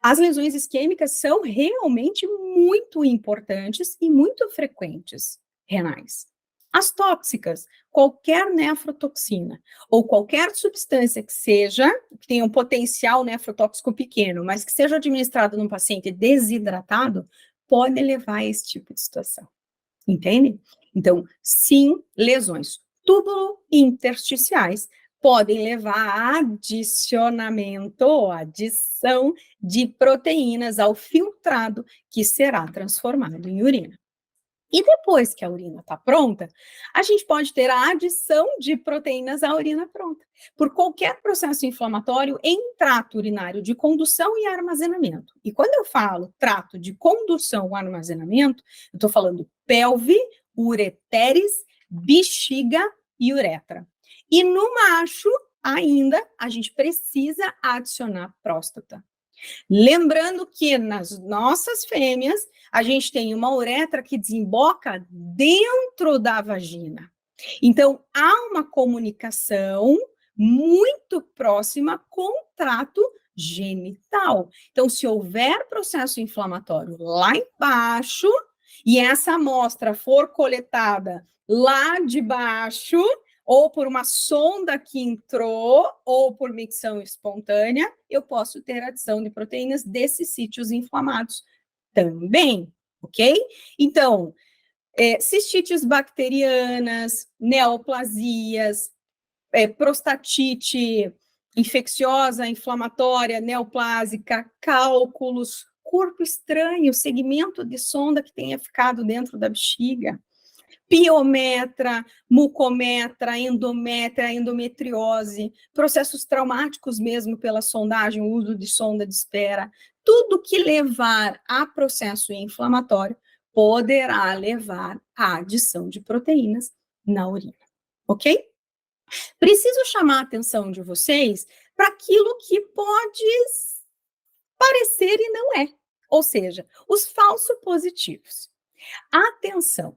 Speaker 2: As lesões isquêmicas são realmente muito importantes e muito frequentes, renais. As tóxicas, qualquer nefrotoxina ou qualquer substância que tenha um potencial nefrotóxico pequeno, mas que seja administrado num paciente desidratado, pode levar a esse tipo de situação. Entende? Então, sim, lesões túbulo-intersticiais podem levar a adicionamento ou adição de proteínas ao filtrado que será transformado em urina. E depois que a urina está pronta, a gente pode ter a adição de proteínas à urina pronta, por qualquer processo inflamatório em trato urinário de condução e armazenamento. E quando eu falo trato de condução e armazenamento, eu estou falando pelve, ureteres, bexiga e uretra. E no macho, ainda, a gente precisa adicionar próstata. Lembrando que nas nossas fêmeas, a gente tem uma uretra que desemboca dentro da vagina. Então, há uma comunicação muito próxima com o trato genital. Então, se houver processo inflamatório lá embaixo, e essa amostra for coletada lá de baixo, ou por uma sonda que entrou, ou por micção espontânea, eu posso ter adição de proteínas desses sítios inflamados também, ok? Então, cistites bacterianas, neoplasias, prostatite infecciosa, inflamatória, neoplásica, cálculos, corpo estranho, segmento de sonda que tenha ficado dentro da bexiga, piometra, mucometra, endométria, endometriose, processos traumáticos mesmo pela sondagem, o uso de sonda de espera, tudo que levar a processo inflamatório poderá levar à adição de proteínas na urina, ok? Preciso chamar a atenção de vocês para aquilo que pode parecer e não é, ou seja, os falsos positivos. Atenção!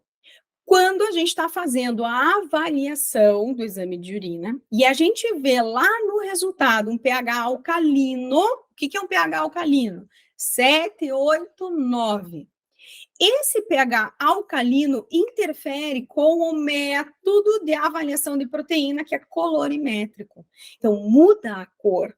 Speaker 2: Quando a gente está fazendo a avaliação do exame de urina e a gente vê lá no resultado um pH alcalino, o que é um pH alcalino? 7, 8, 9. Esse pH alcalino interfere com o método de avaliação de proteína, que é colorimétrico. Então, muda a cor,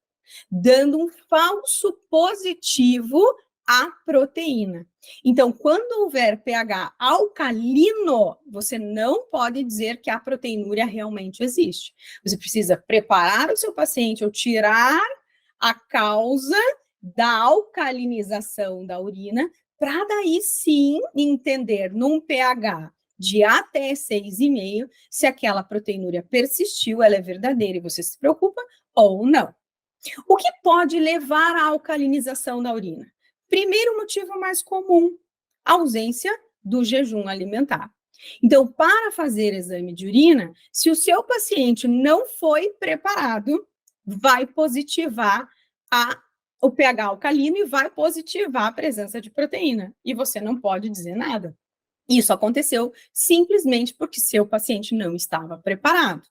Speaker 2: dando um falso positivo à proteína. Então, quando houver pH alcalino, você não pode dizer que a proteinúria realmente existe. Você precisa preparar o seu paciente ou tirar a causa da alcalinização da urina, para daí sim entender num pH de até 6,5 se aquela proteinúria persistiu, ela é verdadeira e você se preocupa ou não. O que pode levar à alcalinização da urina? Primeiro motivo mais comum, ausência do jejum alimentar. Então, para fazer exame de urina, se o seu paciente não foi preparado, vai positivar o pH alcalino e vai positivar a presença de proteína. E você não pode dizer nada. Isso aconteceu simplesmente porque seu paciente não estava preparado.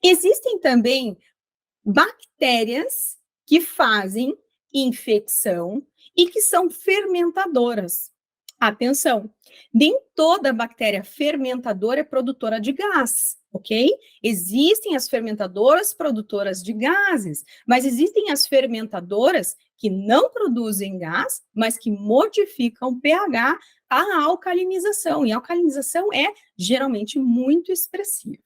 Speaker 2: Existem também bactérias que fazem infecção e que são fermentadoras. Atenção, nem toda bactéria fermentadora é produtora de gás, ok? Existem as fermentadoras produtoras de gases, mas existem as fermentadoras que não produzem gás, mas que modificam o pH, a alcalinização. E a alcalinização é geralmente muito expressiva.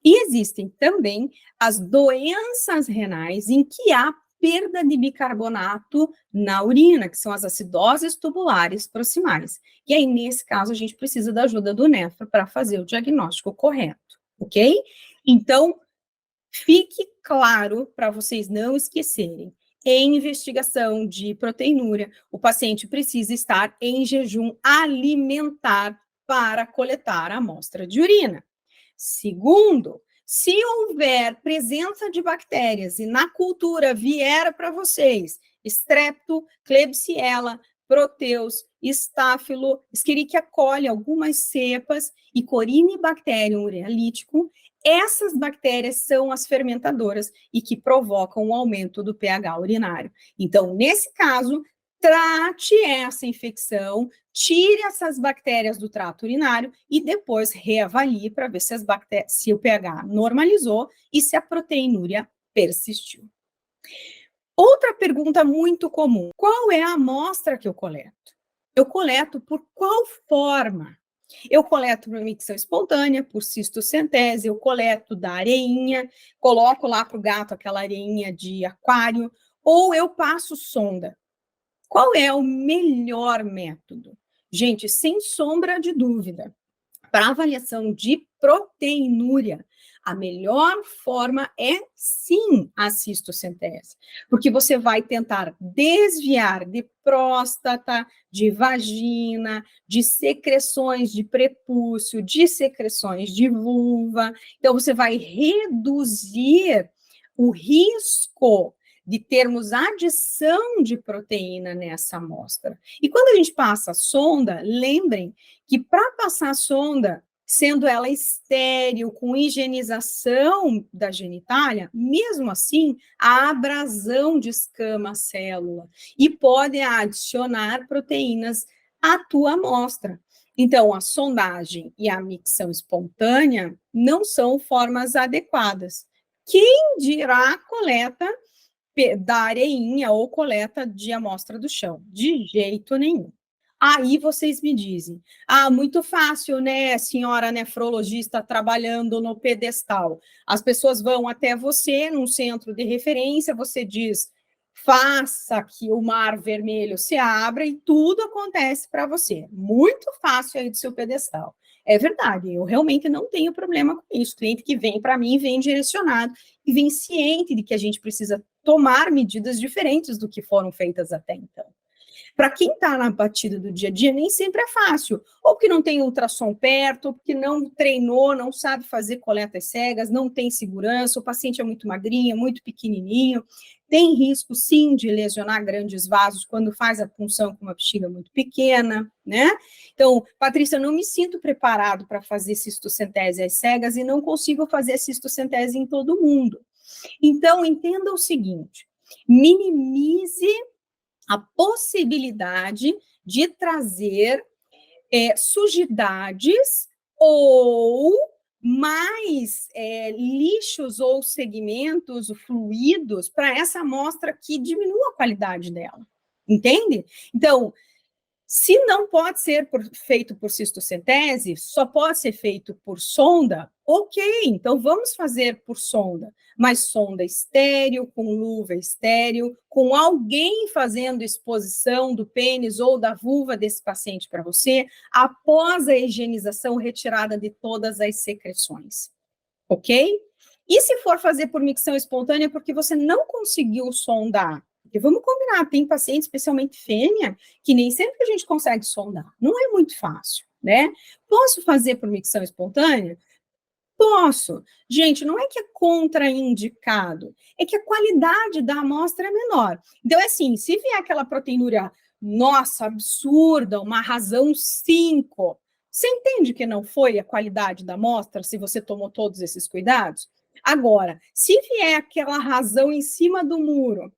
Speaker 2: E existem também as doenças renais em que há perda de bicarbonato na urina, que são as acidoses tubulares proximais. E aí, nesse caso, a gente precisa da ajuda do nefro para fazer o diagnóstico correto, ok? Então, fique claro para vocês não esquecerem. Em investigação de proteinúria, o paciente precisa estar em jejum alimentar para coletar a amostra de urina. Segundo, se houver presença de bactérias e na cultura vier para vocês Strepto, Klebsiella, Proteus, Estáfilo, Escherichia coli, algumas cepas e Corynebacterium ureolítico, essas bactérias são as fermentadoras e que provocam o aumento do pH urinário. Então, nesse caso, trate essa infecção, tire essas bactérias do trato urinário e depois reavalie para ver se o pH normalizou e se a proteinúria persistiu. Outra pergunta muito comum: qual é a amostra que eu coleto? Eu coleto por qual forma? Eu coleto por micção espontânea, por cistocentese, eu coleto da areinha, coloco lá para o gato aquela areinha de aquário, ou eu passo sonda. Qual é o melhor método? Gente, sem sombra de dúvida, para avaliação de proteinúria, a melhor forma é sim a cistocentese, porque você vai tentar desviar de próstata, de vagina, de secreções de prepúcio, de secreções de vulva. Então, você vai reduzir o risco de termos adição de proteína nessa amostra. E quando a gente passa a sonda, lembrem que para passar a sonda, sendo ela estéril, com higienização da genitália, mesmo assim, há abrasão de escama à célula e pode adicionar proteínas à tua amostra. Então, a sondagem e a micção espontânea não são formas adequadas. Quem dirá a coleta da areinha ou coleta de amostra do chão? De jeito nenhum. Aí vocês me dizem, muito fácil, né, senhora nefrologista trabalhando no pedestal. As pessoas vão até você, num centro de referência, você diz, faça que o mar vermelho se abra e tudo acontece para você. Muito fácil aí do seu pedestal. É verdade, eu realmente não tenho problema com isso. O cliente que vem para mim, vem direcionado e vem ciente de que a gente precisa tomar medidas diferentes do que foram feitas até então. Para quem está na batida do dia a dia, nem sempre é fácil. Ou porque não tem ultrassom perto, ou porque não treinou, não sabe fazer coletas cegas, não tem segurança, o paciente é muito magrinho, muito pequenininho. Tem risco, sim, de lesionar grandes vasos quando faz a punção com uma bexiga muito pequena, né? Então, Patrícia, eu não me sinto preparado para fazer cistocentese às cegas e não consigo fazer cistocentese em todo mundo. Então, entenda o seguinte, minimize a possibilidade de trazer sujidades ou mais lixos ou segmentos, fluidos, para essa amostra que diminua a qualidade dela, entende? Então, se não pode ser feito por cistocentese, só pode ser feito por sonda, ok, então vamos fazer por sonda, mas sonda estéril, com luva estéril, com alguém fazendo exposição do pênis ou da vulva desse paciente para você, após a higienização retirada de todas as secreções, ok? E se for fazer por micção espontânea, porque você não conseguiu sondar? Porque vamos combinar, tem paciente, especialmente fêmea, que nem sempre a gente consegue sondar. Não é muito fácil, né? Posso fazer por micção espontânea? Posso. Gente, não é que é contraindicado, é que a qualidade da amostra é menor. Então, é assim, se vier aquela proteinúria, nossa, absurda, uma razão 5, você entende que não foi a qualidade da amostra, se você tomou todos esses cuidados? Agora, se vier aquela razão em cima do muro,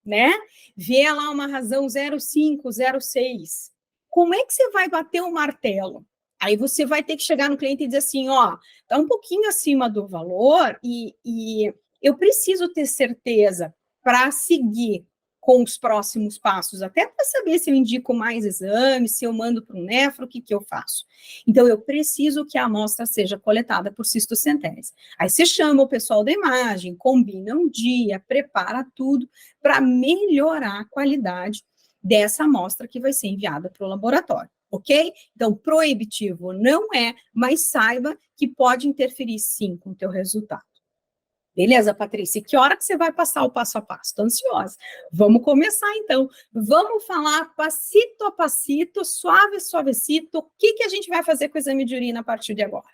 Speaker 2: né? Vier lá uma razão 0,5, 0,6, como é que você vai bater o martelo? Aí você vai ter que chegar no cliente e dizer assim, ó, tá um pouquinho acima do valor e eu preciso ter certeza para seguir com os próximos passos, até para saber se eu indico mais exames, se eu mando para um nefro, o que eu faço. Então, eu preciso que a amostra seja coletada por cistocentese. Aí você chama o pessoal da imagem, combina um dia, prepara tudo para melhorar a qualidade dessa amostra que vai ser enviada para o laboratório. Ok? Então, proibitivo não é, mas saiba que pode interferir sim com o teu resultado. Beleza, Patrícia? Que hora que você vai passar o passo a passo? Estou ansiosa. Vamos começar, então. Vamos falar passito a passito, suave, suavecito, o que a gente vai fazer com o exame de urina a partir de agora.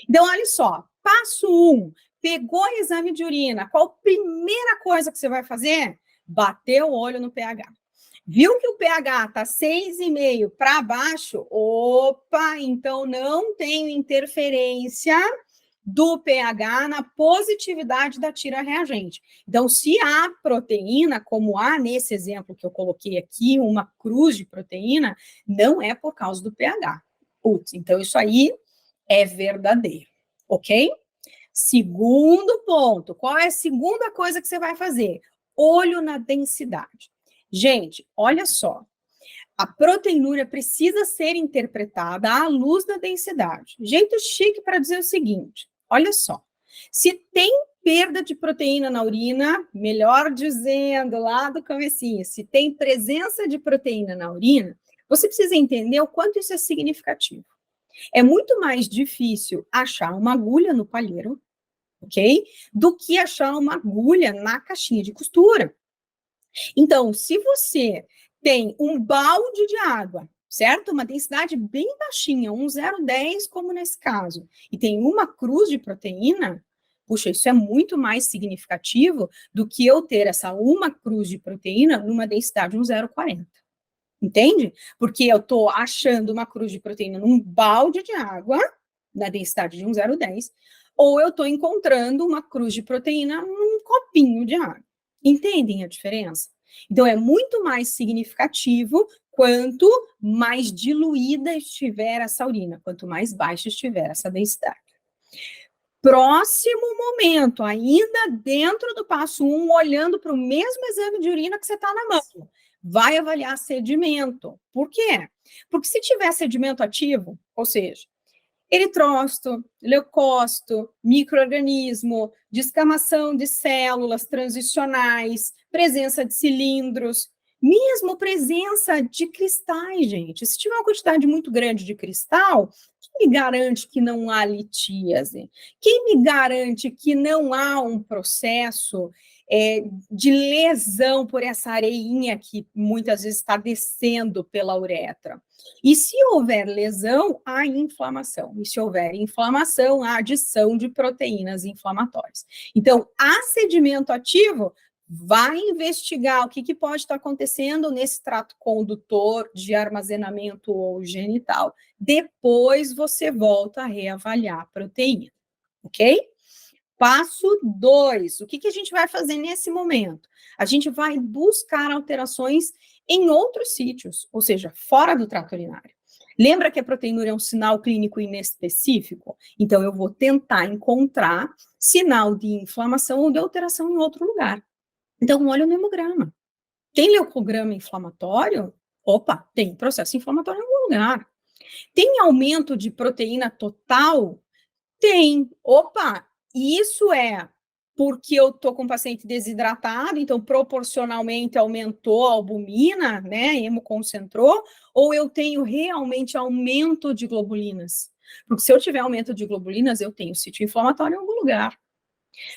Speaker 2: Então, olha só. Passo 1, pegou o exame de urina. Qual a primeira coisa que você vai fazer? Bater o olho no pH. Viu que o pH está 6,5 para baixo? Opa, então não tenho interferência do pH na positividade da tira reagente. Então, se há proteína, como há nesse exemplo que eu coloquei aqui, uma cruz de proteína, não é por causa do pH. Putz, então isso aí é verdadeiro, ok? Segundo ponto, qual é a segunda coisa que você vai fazer? Olho na densidade. Gente, olha só, a proteinúria precisa ser interpretada à luz da densidade. Jeito chique para dizer o seguinte, olha só, se tem perda de proteína na urina, melhor dizendo, lá do comecinho, se tem presença de proteína na urina, você precisa entender o quanto isso é significativo. É muito mais difícil achar uma agulha no palheiro, ok? Do que achar uma agulha na caixinha de costura. Então, se você tem um balde de água, certo? Uma densidade bem baixinha, 0,10, como nesse caso, e tem uma cruz de proteína, puxa, isso é muito mais significativo do que eu ter essa uma cruz de proteína numa densidade de 0,40. Entende? Porque eu estou achando uma cruz de proteína num balde de água, na densidade de 0,10, ou eu estou encontrando uma cruz de proteína num copinho de água. Entendem a diferença? Então, é muito mais significativo quanto mais diluída estiver essa urina, quanto mais baixa estiver essa densidade. Próximo momento, ainda dentro do passo 1, olhando para o mesmo exame de urina que você está na mão, vai avaliar sedimento. Por quê? Porque se tiver sedimento ativo, ou seja, eritrócito, leucócito, micro-organismo, descamação de células transicionais, presença de cilindros, mesmo presença de cristais, gente. Se tiver uma quantidade muito grande de cristal, quem me garante que não há litíase? Quem me garante que não há um processo de lesão por essa areinha que muitas vezes está descendo pela uretra? E se houver lesão, há inflamação. E se houver inflamação, há adição de proteínas inflamatórias. Então, há sedimento ativo, vai investigar o que pode estar acontecendo nesse trato condutor de armazenamento ou genital. Depois você volta a reavaliar a proteína, ok? Passo 2, o que a gente vai fazer nesse momento? A gente vai buscar alterações em outros sítios, ou seja, fora do trato urinário. Lembra que a proteinúria é um sinal clínico inespecífico? Então, eu vou tentar encontrar sinal de inflamação ou de alteração em outro lugar. Então, olha o hemograma. Tem leucograma inflamatório? Opa, tem processo inflamatório em algum lugar. Tem aumento de proteína total? Tem. Opa, isso é porque eu estou com o paciente desidratado, então proporcionalmente aumentou a albumina, né, hemoconcentrou, ou eu tenho realmente aumento de globulinas? Porque se eu tiver aumento de globulinas, eu tenho sítio inflamatório em algum lugar.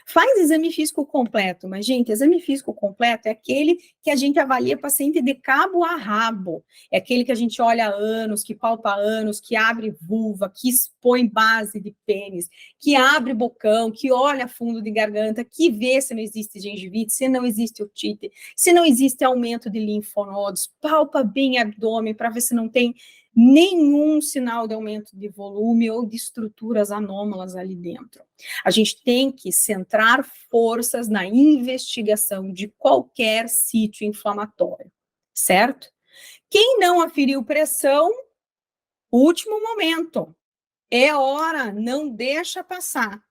Speaker 2: Faz exame físico completo, mas, gente, exame físico completo é aquele que a gente avalia paciente de cabo a rabo. É aquele que a gente olha anos, que palpa anos, que abre vulva, que expõe base de pênis, que abre bocão, que olha fundo de garganta, que vê se não existe gengivite, se não existe otite, se não existe aumento de linfonodos, palpa bem abdômen para ver se não tem nenhum sinal de aumento de volume ou de estruturas anômalas ali dentro. A gente tem que centrar forças na investigação de qualquer sítio inflamatório, certo? Quem não aferiu pressão, último momento. É hora, não deixa passar.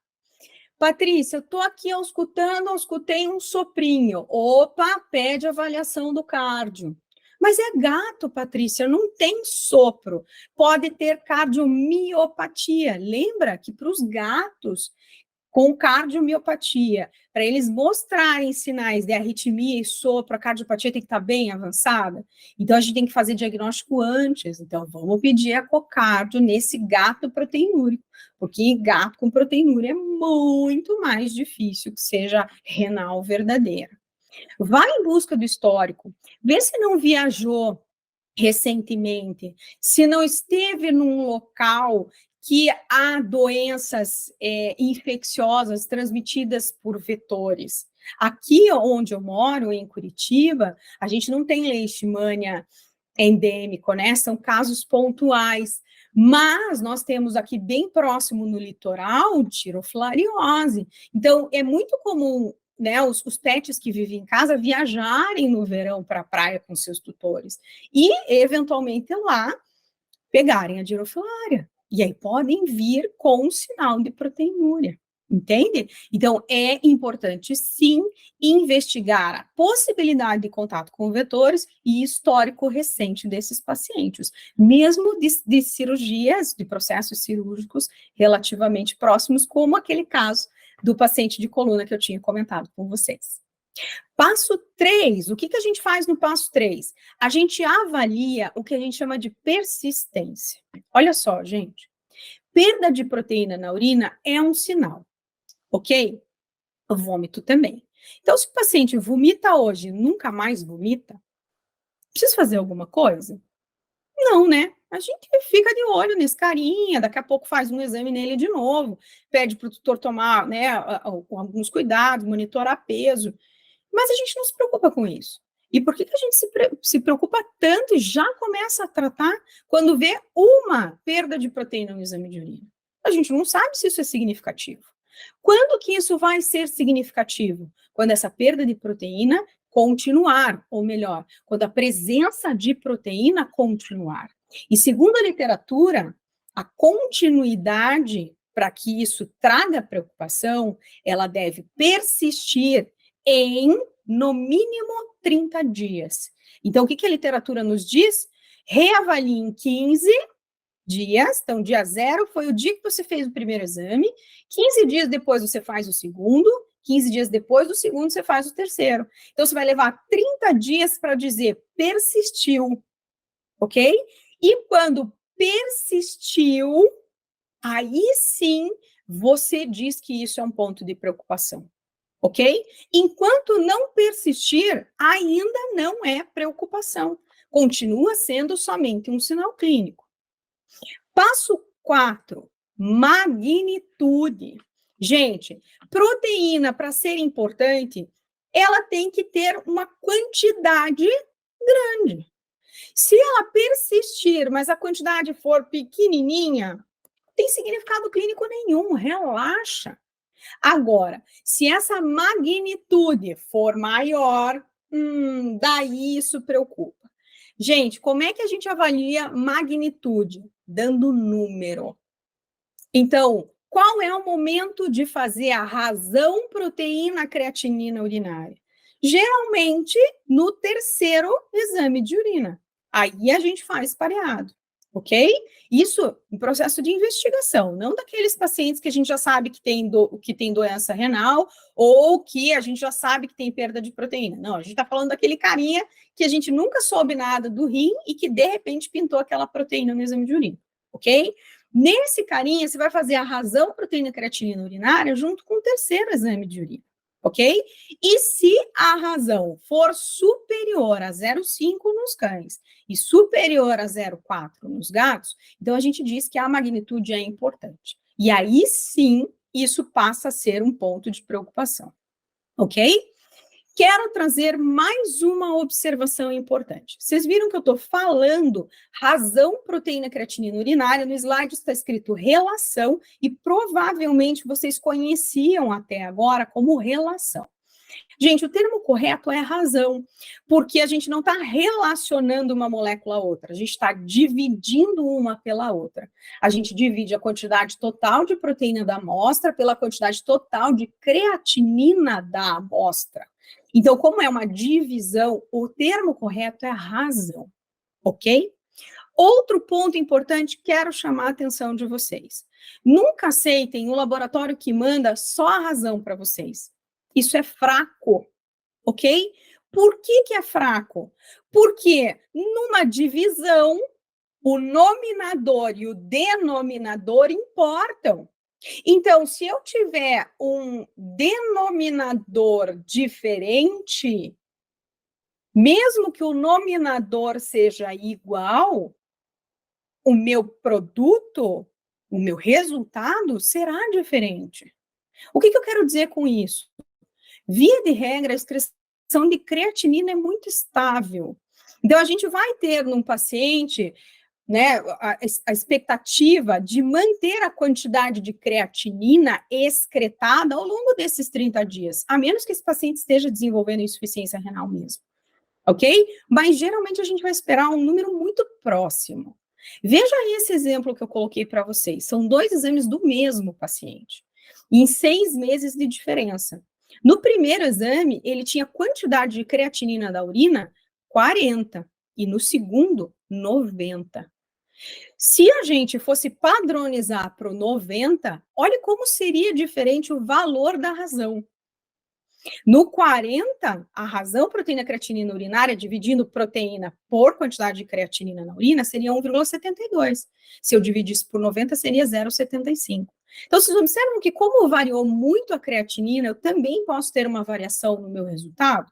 Speaker 2: Patrícia, eu estou aqui auscultando, auscultei um soprinho. Opa, pede avaliação do cardio. Mas é gato, Patrícia, não tem sopro. Pode ter cardiomiopatia. Lembra que para os gatos com cardiomiopatia, para eles mostrarem sinais de arritmia e sopro, a cardiopatia tem que estar bem avançada. Então, a gente tem que fazer diagnóstico antes. Então, vamos pedir ecocardio nesse gato proteinúrico, porque gato com proteinúria é muito mais difícil que seja renal verdadeira. Vai em busca do histórico, vê se não viajou recentemente, se não esteve num local que há doenças infecciosas transmitidas por vetores. Aqui onde eu moro, em Curitiba, a gente não tem leishmania endêmico, né? São casos pontuais. Mas nós temos aqui bem próximo no litoral tirofilariose. Então, é muito comum, né, os pets que vivem em casa viajarem no verão para a praia com seus tutores e, eventualmente, lá pegarem a girofilária. E aí podem vir com um sinal de proteinúria, entende? Então, é importante, sim, investigar a possibilidade de contato com vetores e histórico recente desses pacientes, mesmo de cirurgias, de processos cirúrgicos relativamente próximos, como aquele caso do paciente de coluna que eu tinha comentado com vocês. Passo 3, o que a gente faz no passo 3? A gente avalia o que a gente chama de persistência. Olha só, gente, perda de proteína na urina é um sinal, ok? O vômito também. Então, se o paciente vomita hoje e nunca mais vomita, precisa fazer alguma coisa? Não, né? A gente fica de olho nesse carinha, daqui a pouco faz um exame nele de novo, pede para o tutor tomar, né, alguns cuidados, monitorar peso, mas a gente não se preocupa com isso. E por que a gente se preocupa tanto e já começa a tratar quando vê uma perda de proteína no exame de urina? A gente não sabe se isso é significativo. Quando que isso vai ser significativo? Quando essa perda de proteína continuar, ou melhor, quando a presença de proteína continuar. E segundo a literatura, a continuidade para que isso traga preocupação, ela deve persistir em, no mínimo, 30 dias. Então, o que a literatura nos diz? Reavalie em 15 dias. Então, dia 0 foi o dia que você fez o primeiro exame, 15 dias depois você faz o segundo, 15 dias depois do segundo você faz o terceiro. Então, você vai levar 30 dias para dizer persistiu, ok? E quando persistiu, aí sim você diz que isso é um ponto de preocupação. Ok? Enquanto não persistir, ainda não é preocupação. Continua sendo somente um sinal clínico. Passo 4, magnitude. Gente, proteína, para ser importante, ela tem que ter uma quantidade grande. Se ela persistir, mas a quantidade for pequenininha, não tem significado clínico nenhum, relaxa. Agora, se essa magnitude for maior, daí isso preocupa. Gente, como é que a gente avalia magnitude? Dando número. Então, qual é o momento de fazer a razão proteína-creatinina urinária? Geralmente, no terceiro exame de urina. Aí a gente faz pareado. Ok? Isso em processo de investigação, não daqueles pacientes que a gente já sabe que tem doença renal ou que a gente já sabe que tem perda de proteína. Não, a gente está falando daquele carinha que a gente nunca soube nada do rim e que de repente pintou aquela proteína no exame de urina, ok? Nesse carinha, você vai fazer a razão proteína creatinina urinária junto com o terceiro exame de urina, ok? E se a razão for superior a 0,5 nos cães e superior a 0,4 nos gatos, então a gente diz que a magnitude é importante. E aí sim, isso passa a ser um ponto de preocupação, ok? Quero trazer mais uma observação importante. Vocês viram que eu estou falando razão proteína creatinina urinária, no slide está escrito relação, e provavelmente vocês conheciam até agora como relação. Gente, o termo correto é razão, porque a gente não está relacionando uma molécula a outra, a gente está dividindo uma pela outra. A gente divide a quantidade total de proteína da amostra pela quantidade total de creatinina da amostra. Então, como é uma divisão, o termo correto é razão, ok? Outro ponto importante, quero chamar a atenção de vocês. Nunca aceitem um laboratório que manda só a razão para vocês. Isso é fraco, ok? Por que é fraco? Porque numa divisão, o nominador e o denominador importam. Então, se eu tiver um denominador diferente, mesmo que o nominador seja igual, o meu produto, o meu resultado será diferente. O que eu quero dizer com isso? Via de regra, a excreção de creatinina é muito estável. Então, a gente vai ter num paciente, né, a expectativa de manter a quantidade de creatinina excretada ao longo desses 30 dias, a menos que esse paciente esteja desenvolvendo insuficiência renal mesmo, ok? Mas, geralmente, a gente vai esperar um número muito próximo. Veja aí esse exemplo que eu coloquei para vocês. São 2 exames do mesmo paciente, em 6 meses de diferença. No primeiro exame, ele tinha quantidade de creatinina da urina 40, e no segundo, 90. Se a gente fosse padronizar para o 90, olha como seria diferente o valor da razão. No 40, a razão proteína creatinina urinária, dividindo proteína por quantidade de creatinina na urina, seria 1,72. Se eu dividisse por 90, seria 0,75. Então, vocês observam que como variou muito a creatinina, eu também posso ter uma variação no meu resultado?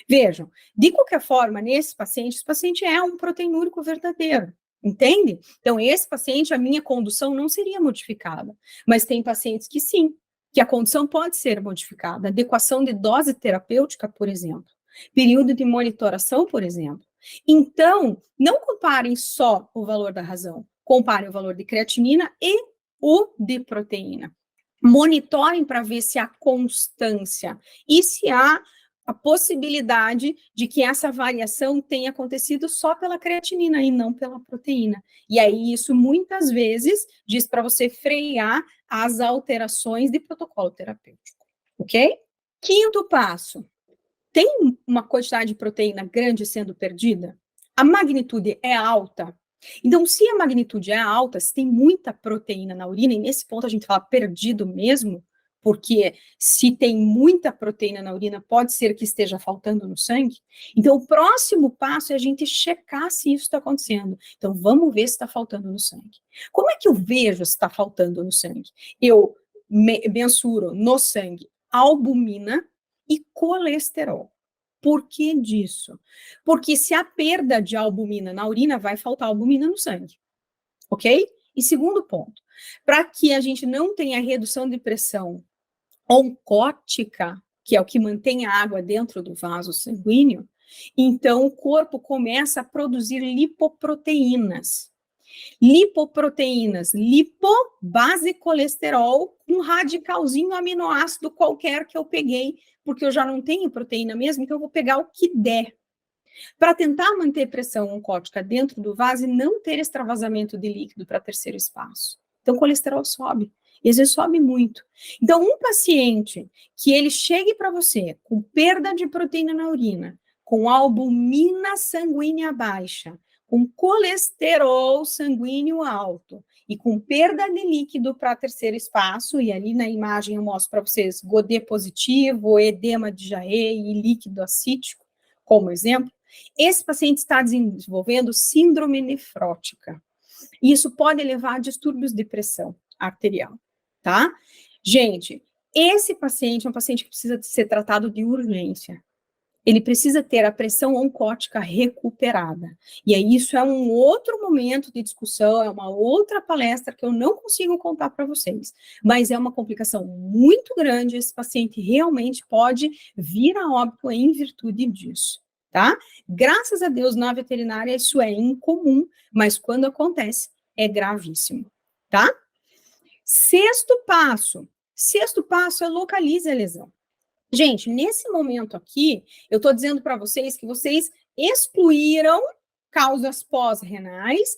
Speaker 2: Vejam, de qualquer forma, nesse paciente, esse paciente é um proteinúrico verdadeiro. Entende? Então, esse paciente, a minha condução não seria modificada. Mas tem pacientes que sim, que a condução pode ser modificada. Adequação de dose terapêutica, por exemplo. Período de monitoração, por exemplo. Então, não comparem só o valor da razão. Comparem o valor de creatinina e o de proteína. Monitorem para ver se há constância e se há a possibilidade de que essa variação tenha acontecido só pela creatinina e não pela proteína. E aí isso muitas vezes diz para você frear as alterações de protocolo terapêutico, ok? Quinto passo, tem uma quantidade de proteína grande sendo perdida? A magnitude é alta? Então, se a magnitude é alta, se tem muita proteína na urina, e nesse ponto a gente fala perdido mesmo, porque se tem muita proteína na urina, pode ser que esteja faltando no sangue. Então, o próximo passo é a gente checar se isso está acontecendo. Então, vamos ver se está faltando no sangue. Como é que eu vejo se está faltando no sangue? Eu mensuro no sangue albumina e colesterol. Por que disso? Porque se há perda de albumina na urina, vai faltar albumina no sangue. Ok? E segundo ponto, para que a gente não tenha redução de pressão oncótica, que é o que mantém a água dentro do vaso sanguíneo, então o corpo começa a produzir lipoproteínas. Lipoproteínas, lipo, base colesterol, um radicalzinho aminoácido qualquer que eu peguei, porque eu já não tenho proteína mesmo, então eu vou pegar o que der. Para tentar manter pressão oncótica dentro do vaso e não ter extravasamento de líquido para terceiro espaço. Então o colesterol sobe. E às vezes sobe muito. Então, um paciente que ele chegue para você com perda de proteína na urina, com albumina sanguínea baixa, com colesterol sanguíneo alto e com perda de líquido para terceiro espaço, e ali na imagem eu mostro para vocês Godê positivo, edema de Jae e líquido acítico, como exemplo, esse paciente está desenvolvendo síndrome nefrótica. E isso pode levar a distúrbios de pressão arterial, tá? Gente, esse paciente é um paciente que precisa ser tratado de urgência. Ele precisa ter a pressão oncótica recuperada. E aí isso é um outro momento de discussão, é uma outra palestra que eu não consigo contar para vocês. Mas é uma complicação muito grande, esse paciente realmente pode vir a óbito em virtude disso, tá? Graças a Deus, na veterinária, isso é incomum, mas quando acontece, é gravíssimo, tá? Sexto passo é localize a lesão. Gente, nesse momento aqui, eu estou dizendo para vocês que vocês excluíram causas pós-renais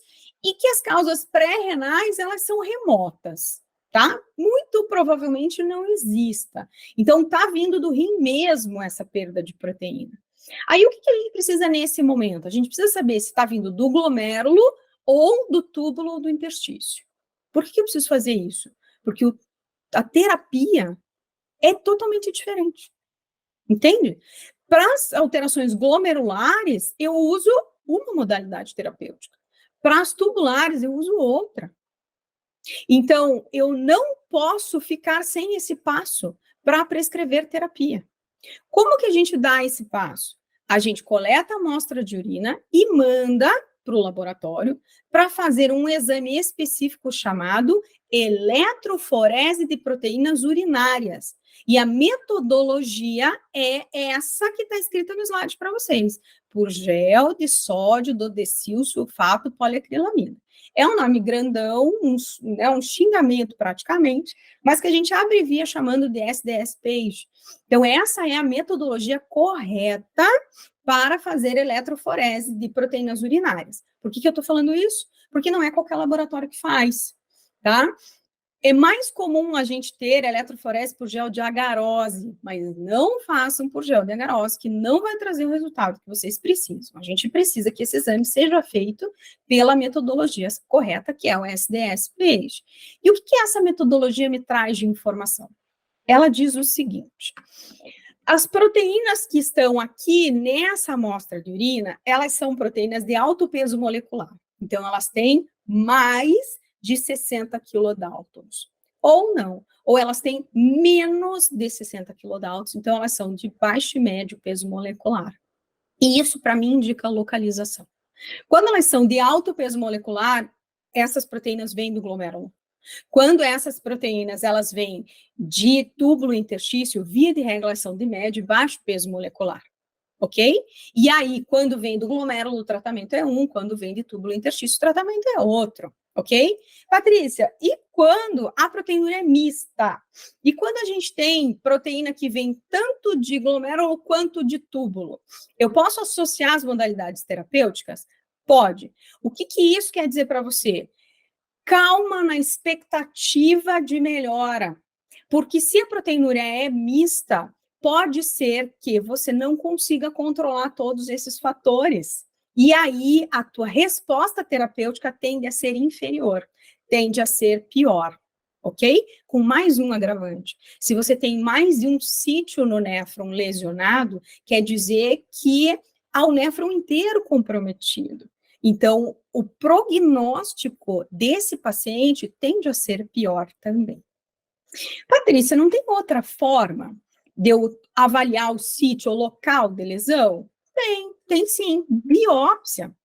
Speaker 2: e que as causas pré-renais, elas são remotas, tá? Muito provavelmente não exista. Então, tá vindo do rim mesmo essa perda de proteína. Aí, o que a gente precisa nesse momento? A gente precisa saber se está vindo do glomérulo ou do túbulo do interstício. Por que eu preciso fazer isso? Porque a terapia é totalmente diferente, entende? Para as alterações glomerulares, eu uso uma modalidade terapêutica. Para as tubulares, eu uso outra. Então, eu não posso ficar sem esse passo para prescrever terapia. Como que a gente dá esse passo? A gente coleta a amostra de urina e manda para o laboratório para fazer um exame específico chamado eletroforese de proteínas urinárias. E a metodologia é essa que está escrita no slide para vocês, por gel de sódio dodecil sulfato poliacrilamida. É um nome grandão, um xingamento praticamente, mas que a gente abrevia chamando de SDS-PAGE. Então, essa é a metodologia correta para fazer eletroforese de proteínas urinárias. Por que eu estou falando isso? Porque não é qualquer laboratório que faz, tá? É mais comum a gente ter eletroforese por gel de agarose, mas não façam por gel de agarose, que não vai trazer o resultado que vocês precisam. A gente precisa que esse exame seja feito pela metodologia correta, que é o SDS-PAGE. E o que essa metodologia me traz de informação? Ela diz o seguinte: as proteínas que estão aqui nessa amostra de urina, elas são proteínas de alto peso molecular. Então, elas têm mais de 60 kilodaltons. Ou não. Ou elas têm menos de 60 kilodaltons. Então, elas são de baixo e médio peso molecular. E isso, para mim, indica localização. Quando elas são de alto peso molecular, essas proteínas vêm do glomérulo. Quando essas proteínas, elas vêm de túbulo interstício, via de regra, elas são de médio e baixo peso molecular, ok? E aí, quando vem do glomérulo, o tratamento é um, quando vem de túbulo interstício, o tratamento é outro, ok? Patrícia, e quando a proteína é mista? E quando a gente tem proteína que vem tanto de glomérulo quanto de túbulo, eu posso associar as modalidades terapêuticas? Pode. O que isso quer dizer para você? Calma na expectativa de melhora, porque se a proteinúria é mista, pode ser que você não consiga controlar todos esses fatores, e aí a tua resposta terapêutica tende a ser inferior, tende a ser pior, ok? Com mais um agravante. Se você tem mais de um sítio no néfron lesionado, quer dizer que há o néfron inteiro comprometido. Então, o prognóstico desse paciente tende a ser pior também. Patrícia, não tem outra forma de eu avaliar o sítio ou local de lesão? Tem sim, biópsia.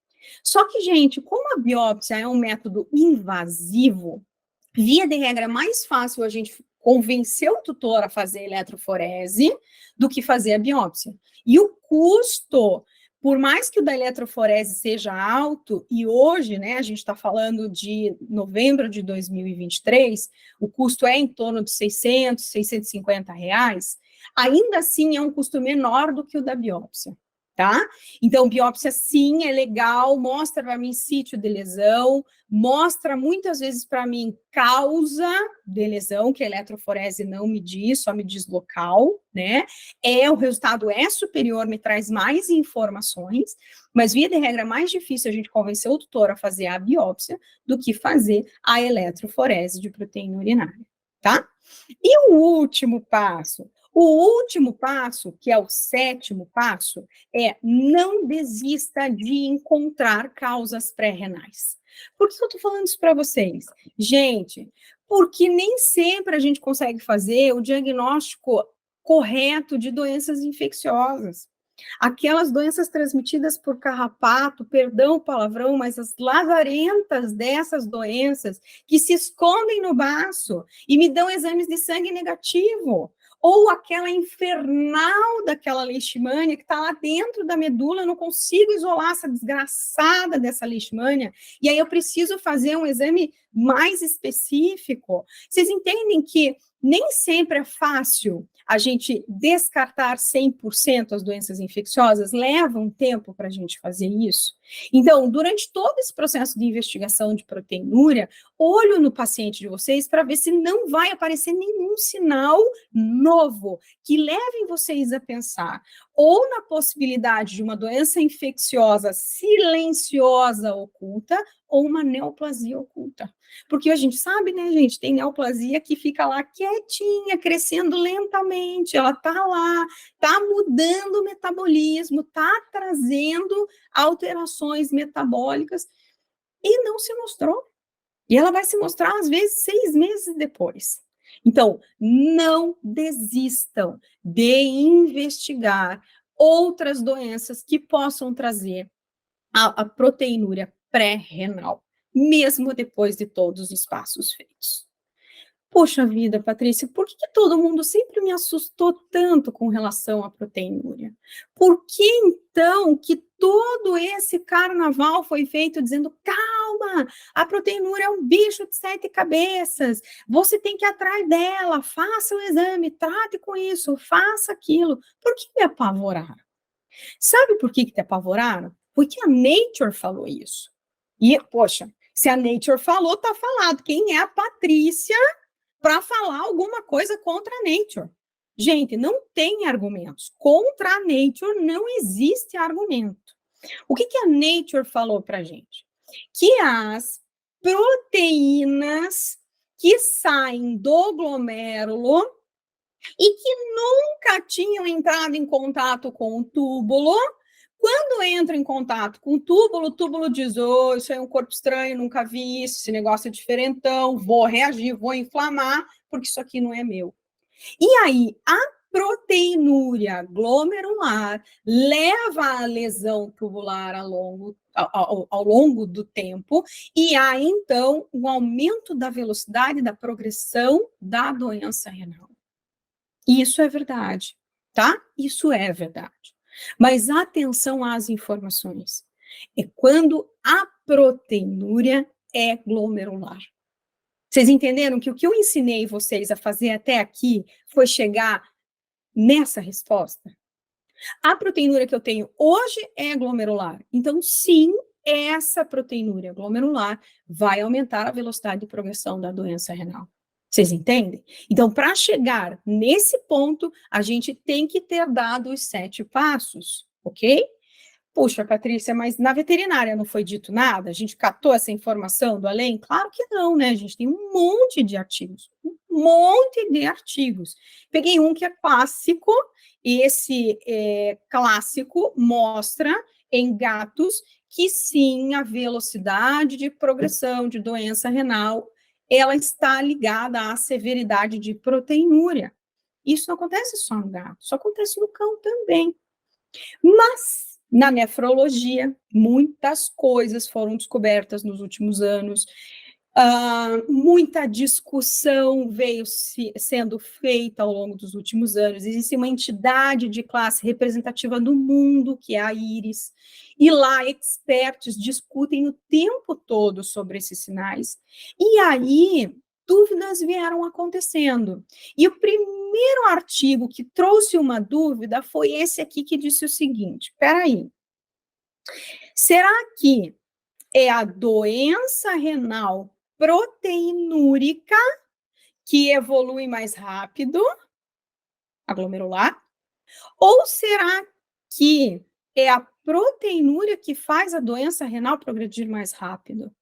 Speaker 2: Só que, gente, como a biópsia é um método invasivo, via de regra é mais fácil a gente convencer o tutor a fazer eletroforese do que fazer a biópsia. E o custo, por mais que o da eletroforese seja alto, e hoje, né, a gente está falando de novembro de 2023, o custo é em torno de 600, 650 reais, ainda assim é um custo menor do que o da biópsia, tá? Então, biópsia sim é legal, mostra para mim sítio de lesão, mostra muitas vezes para mim causa de lesão, que a eletroforese não me diz, só me diz local, né? O resultado é superior, me traz mais informações, mas via de regra é mais difícil a gente convencer o tutor a fazer a biópsia do que fazer a eletroforese de proteína urinária, tá? E o último passo O último passo, que é o 7º passo, é não desista de encontrar causas pré-renais. Por que eu estou falando isso para vocês? Gente, porque nem sempre a gente consegue fazer o diagnóstico correto de doenças infecciosas. Aquelas doenças transmitidas por carrapato, perdão o palavrão, mas as lazarentas dessas doenças que se escondem no baço e me dão exames de sangue negativo. Ou aquela infernal daquela leishmania que está lá dentro da medula, eu não consigo isolar essa desgraçada dessa leishmania, e aí eu preciso fazer um exame mais específico. Vocês entendem que nem sempre é fácil a gente descartar 100% as doenças infecciosas, leva um tempo para a gente fazer isso. Então, durante todo esse processo de investigação de proteinúria, olho no paciente de vocês para ver se não vai aparecer nenhum sinal novo que levem vocês a pensar ou na possibilidade de uma doença infecciosa silenciosa oculta ou uma neoplasia oculta. Porque a gente sabe, né, gente, tem neoplasia que fica lá quietinha, crescendo lentamente, ela tá lá, tá mudando o metabolismo, tá trazendo alterações metabólicas e não se mostrou. E ela vai se mostrar, às vezes, 6 meses depois. Então, não desistam de investigar outras doenças que possam trazer a proteinúria pré-renal, mesmo depois de todos os passos feitos. Poxa vida, Patrícia, por que todo mundo sempre me assustou tanto com relação à proteinúria? Por que então que todo esse carnaval foi feito dizendo, calma, a proteinúria é um bicho de 7 cabeças, você tem que ir atrás dela, faça o exame, trate com isso, faça aquilo. Por que me apavoraram? Sabe por que te apavoraram? Porque a Nature falou isso. E, poxa, se a Nature falou, tá falado. Quem é a Patrícia para falar alguma coisa contra a Nature? Gente, não tem argumentos. Contra a Nature não existe argumento. O que a Nature falou para a gente? Que as proteínas que saem do glomérulo e que nunca tinham entrado em contato com o túbulo, quando entra em contato com o túbulo diz, oh, isso é um corpo estranho, nunca vi isso, esse negócio é diferentão, vou reagir, vou inflamar, porque isso aqui não é meu. E aí, a proteinúria glomerular leva a lesão tubular ao longo do tempo, e há, então, um aumento da velocidade da progressão da doença renal. Isso é verdade, tá? Isso é verdade. Mas atenção às informações. É quando a proteinúria é glomerular. Vocês entenderam que o que eu ensinei vocês a fazer até aqui foi chegar nessa resposta? A proteinúria que eu tenho hoje é glomerular. Então, sim, essa proteinúria glomerular vai aumentar a velocidade de progressão da doença renal. Vocês entendem? Então, para chegar nesse ponto, a gente tem que ter dado os 7 passos, ok? Puxa, Patrícia, mas na veterinária não foi dito nada? A gente catou essa informação do além? Claro que não, né? A gente tem um monte de artigos, um monte de artigos. Peguei um que é clássico, e esse clássico mostra em gatos que sim, a velocidade de progressão de doença renal ela está ligada à severidade de proteinúria. Isso não acontece só no gato, isso acontece no cão também. Mas, na nefrologia, muitas coisas foram descobertas nos últimos anos, muita discussão veio sendo feita ao longo dos últimos anos. Existe uma entidade de classe representativa no mundo, que é a IRIS, e lá expertos discutem o tempo todo sobre esses sinais. E aí, dúvidas vieram acontecendo. E o primeiro artigo que trouxe uma dúvida foi esse aqui, que disse o seguinte, espera aí, será que é a doença renal proteinúrica que evolui mais rápido, a glomerular, ou será que é a proteinúria que faz a doença renal progredir mais rápido?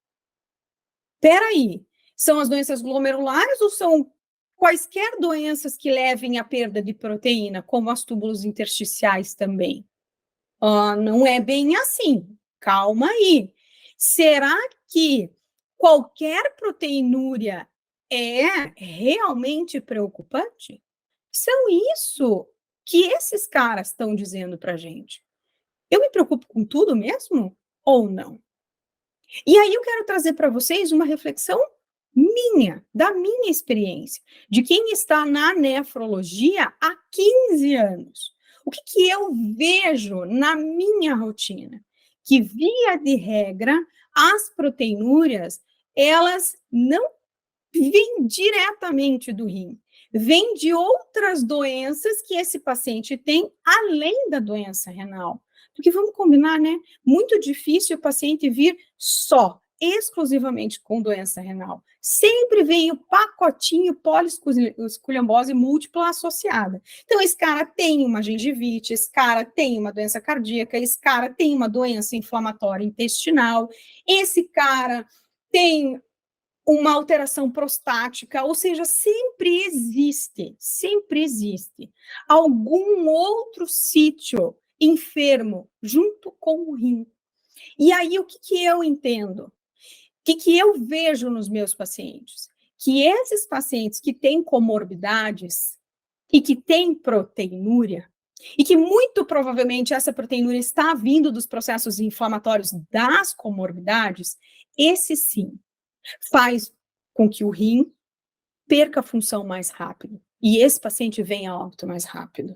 Speaker 2: Espera aí, são as doenças glomerulares ou são quaisquer doenças que levem à perda de proteína, como as túbulos intersticiais também. Não é bem assim. Calma aí. Será que qualquer proteinúria é realmente preocupante? São isso que esses caras estão dizendo para a gente. Eu me preocupo com tudo mesmo ou não? E aí eu quero trazer para vocês uma reflexão minha, da minha experiência, de quem está na nefrologia há 15 anos. O que eu vejo na minha rotina? Que, via de regra, as proteinúrias, elas não vêm diretamente do rim, vêm de outras doenças que esse paciente tem, além da doença renal. Porque vamos combinar, né? Muito difícil o paciente vir só, exclusivamente com doença renal. Sempre vem o pacotinho poliesculhambose múltipla associada. Então, esse cara tem uma gengivite, esse cara tem uma doença cardíaca, esse cara tem uma doença inflamatória intestinal, esse cara tem uma alteração prostática, ou seja, sempre existe algum outro sítio enfermo junto com o rim. E aí, o que eu entendo? O que eu vejo nos meus pacientes? Que esses pacientes que têm comorbidades e que têm proteinúria, e que muito provavelmente essa proteinúria está vindo dos processos inflamatórios das comorbidades, esse sim faz com que o rim perca a função mais rápido e esse paciente venha a óbito mais rápido.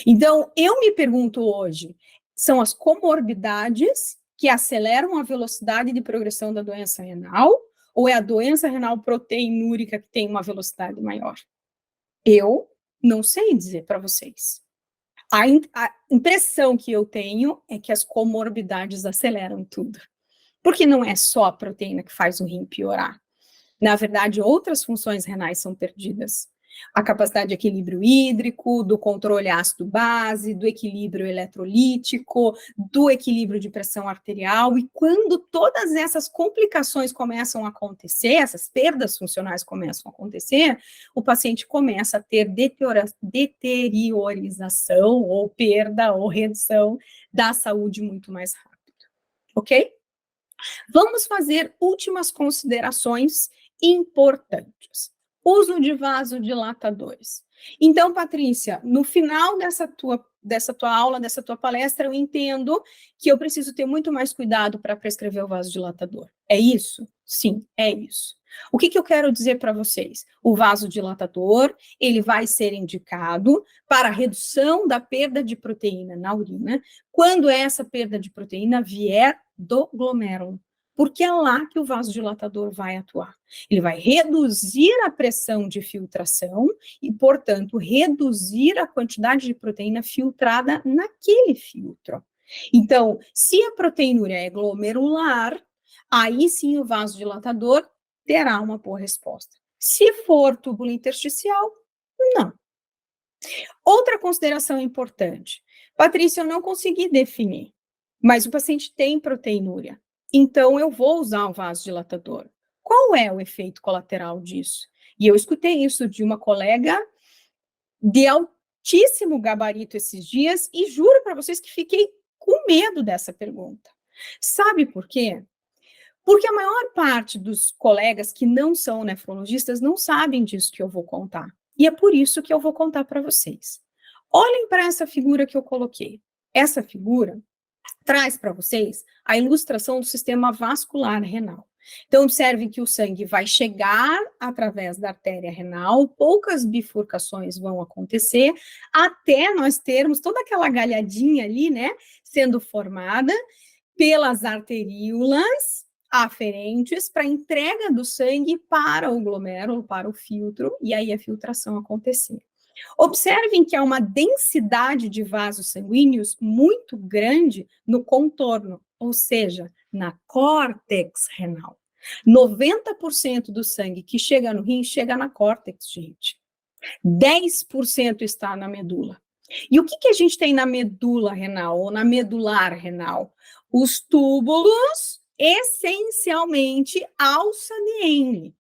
Speaker 2: Então, eu me pergunto hoje, são as comorbidades que aceleram a velocidade de progressão da doença renal ou é a doença renal proteinúrica que tem uma velocidade maior? Eu não sei dizer para vocês. A impressão que eu tenho é que as comorbidades aceleram tudo. Porque não é só a proteína que faz o rim piorar. Na verdade, outras funções renais são perdidas. A capacidade de equilíbrio hídrico, do controle ácido-base, do equilíbrio eletrolítico, do equilíbrio de pressão arterial. E quando todas essas complicações começam a acontecer, essas perdas funcionais começam a acontecer, o paciente começa a ter deteriorização ou perda ou redução da saúde muito mais rápido. Ok? Vamos fazer últimas considerações importantes. Uso de vasodilatadores. Então, Patrícia, no final dessa tua aula, dessa tua palestra, eu entendo que eu preciso ter muito mais cuidado para prescrever o vasodilatador. É isso? Sim, é isso. O que eu quero dizer para vocês? O vasodilatador, ele vai ser indicado para a redução da perda de proteína na urina, quando essa perda de proteína vier do glomérulo, porque é lá que o vasodilatador vai atuar. Ele vai reduzir a pressão de filtração e, portanto, reduzir a quantidade de proteína filtrada naquele filtro. Então, se a proteinúria é glomerular, aí sim o vasodilatador terá uma boa resposta. Se for túbulo intersticial, não. Outra consideração importante. Patrícia, eu não consegui definir, mas o paciente tem proteinúria. Então, eu vou usar o vasodilatador. Qual é o efeito colateral disso? E eu escutei isso de uma colega de altíssimo gabarito esses dias e juro para vocês que fiquei com medo dessa pergunta. Sabe por quê? Porque a maior parte dos colegas que não são nefrologistas não sabem disso que eu vou contar. E é por isso que eu vou contar para vocês. Olhem para essa figura que eu coloquei. Essa figura traz para vocês a ilustração do sistema vascular renal. Então, observem que o sangue vai chegar através da artéria renal, poucas bifurcações vão acontecer, até nós termos toda aquela galhadinha ali, né, sendo formada pelas arteríolas aferentes para a entrega do sangue para o glomérulo, para o filtro, e aí a filtração acontecer. Observem que há uma densidade de vasos sanguíneos muito grande no contorno, ou seja, na córtex renal. 90% do sangue que chega no rim chega na córtex, gente. 10% está na medula. E o que a gente tem na medula renal, ou na medular renal? Os túbulos, essencialmente, alça de Henle.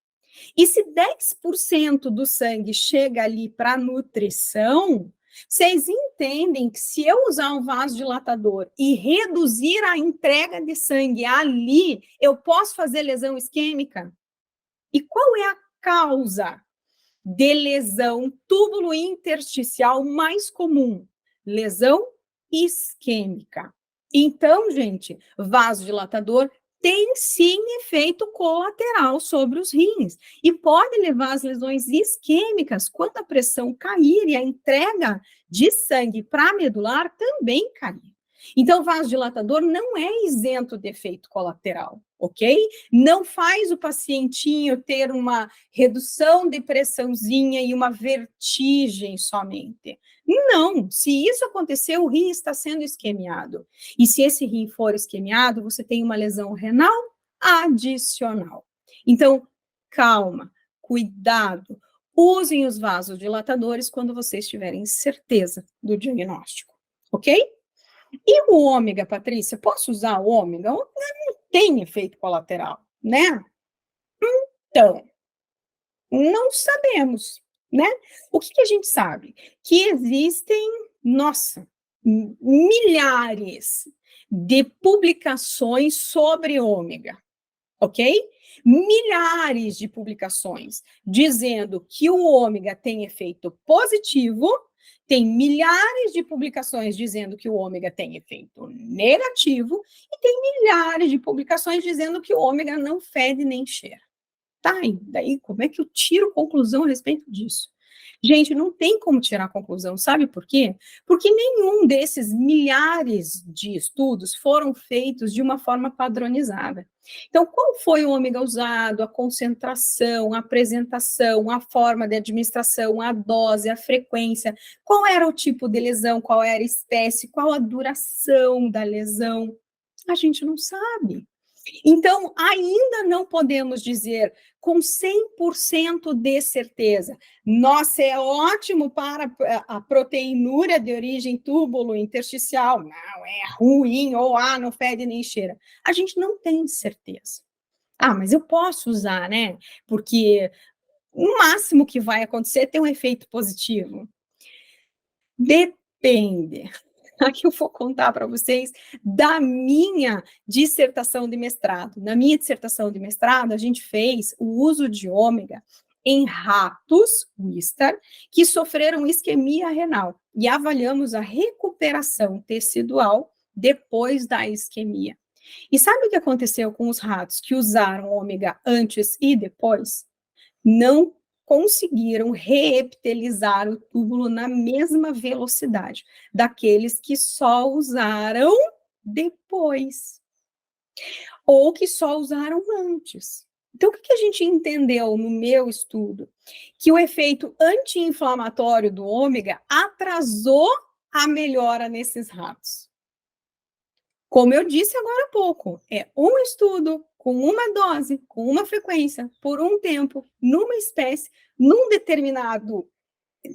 Speaker 2: E se 10% do sangue chega ali para nutrição, vocês entendem que se eu usar um vasodilatador e reduzir a entrega de sangue ali, eu posso fazer lesão isquêmica? E qual é a causa de lesão túbulo intersticial mais comum? Lesão isquêmica. Então, gente, vasodilatador tem sim efeito colateral sobre os rins e pode levar às lesões isquêmicas quando a pressão cair e a entrega de sangue para a medular também cair. Então, vasodilatador não é isento de efeito colateral, ok? Não faz o pacientinho ter uma redução de pressãozinha e uma vertigem somente. Não, se isso acontecer, o rim está sendo isquemiado. E se esse rim for isquemiado, você tem uma lesão renal adicional. Então, calma, cuidado. Usem os vasodilatadores quando vocês tiverem certeza do diagnóstico, ok? E o ômega, Patrícia, posso usar o ômega? Não tem efeito colateral, né? Então, não sabemos, né? O que a gente sabe? Que existem, nossa, milhares de publicações sobre ômega, ok? Milhares de publicações dizendo que o ômega tem efeito positivo, tem milhares de publicações dizendo que o ômega tem efeito negativo, e tem milhares de publicações dizendo que o ômega não fede nem cheira. Tá, e daí como é que eu tiro conclusão a respeito disso? Gente, não tem como tirar conclusão, sabe por quê? Porque nenhum desses milhares de estudos foram feitos de uma forma padronizada. Então, qual foi o ômega usado, a concentração, a apresentação, a forma de administração, a dose, a frequência, qual era o tipo de lesão, qual era a espécie, qual a duração da lesão? A gente não sabe. Então, ainda não podemos dizer com 100% de certeza, nossa, é ótimo para a proteinúria de origem túbulo intersticial, não, é ruim, ou não fede nem cheira. A gente não tem certeza. Mas eu posso usar, né? Porque o máximo que vai acontecer é ter um efeito positivo. Depende. Aqui eu vou contar para vocês da minha dissertação de mestrado. Na minha dissertação de mestrado, a gente fez o uso de ômega em ratos Wistar que sofreram isquemia renal e avaliamos a recuperação tecidual depois da isquemia. E sabe o que aconteceu com os ratos que usaram ômega antes e depois? Não conseguiram reepitelizar o túbulo na mesma velocidade daqueles que só usaram depois, ou que só usaram antes. Então, o que a gente entendeu no meu estudo? Que o efeito anti-inflamatório do ômega atrasou a melhora nesses ratos. Como eu disse agora há pouco, é um estudo com uma dose, com uma frequência, por um tempo, numa espécie, num determinado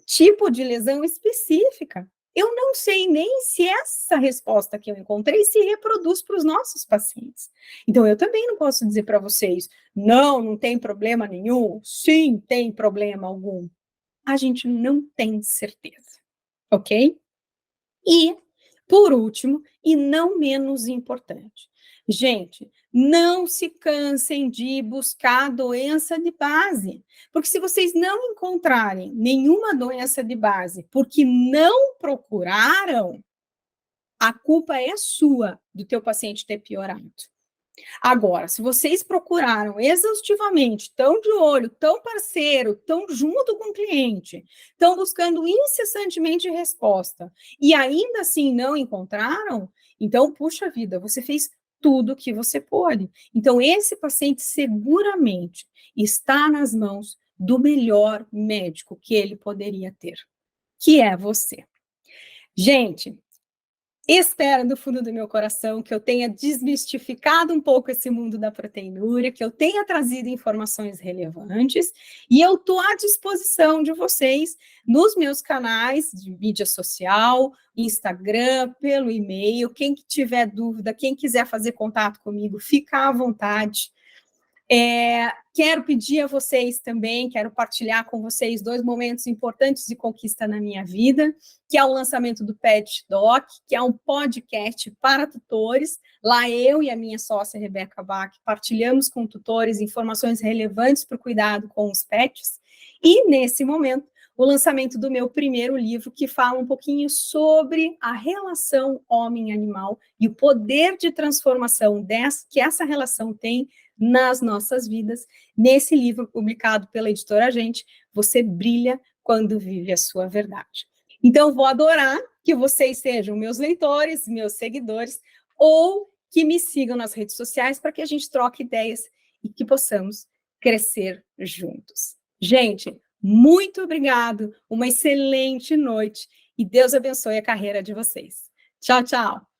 Speaker 2: tipo de lesão específica. Eu não sei nem se essa resposta que eu encontrei se reproduz para os nossos pacientes. Então, eu também não posso dizer para vocês, não tem problema nenhum, sim, tem problema algum. A gente não tem certeza, ok? E, por último, e não menos importante, gente, não se cansem de buscar doença de base, porque se vocês não encontrarem nenhuma doença de base porque não procuraram, a culpa é sua do teu paciente ter piorado. Agora, se vocês procuraram exaustivamente, estão de olho, tão parceiro, tão junto com o cliente, estão buscando incessantemente resposta, e ainda assim não encontraram, então, puxa vida, você fez tudo o que você pôde. Então, esse paciente seguramente está nas mãos do melhor médico que ele poderia ter, que é você. Gente, espero do fundo do meu coração que eu tenha desmistificado um pouco esse mundo da proteinúria, que eu tenha trazido informações relevantes, e eu estou à disposição de vocês nos meus canais de mídia social, Instagram, pelo e-mail. Quem tiver dúvida, quem quiser fazer contato comigo, fica à vontade. Quero pedir a vocês também, quero partilhar com vocês 2 momentos importantes de conquista na minha vida, que é o lançamento do Pet Doc, que é um podcast para tutores. Lá eu e a minha sócia, Rebeca Bach, partilhamos com tutores informações relevantes para o cuidado com os pets. E, nesse momento, o lançamento do meu primeiro livro, que fala um pouquinho sobre a relação homem-animal e o poder de transformação que essa relação tem nas nossas vidas. Nesse livro, publicado pela editora Gente, Você Brilha Quando Vive a Sua Verdade. Então, vou adorar que vocês sejam meus leitores, meus seguidores, ou que me sigam nas redes sociais para que a gente troque ideias e que possamos crescer juntos. Gente, muito obrigado, uma excelente noite e Deus abençoe a carreira de vocês. Tchau, tchau!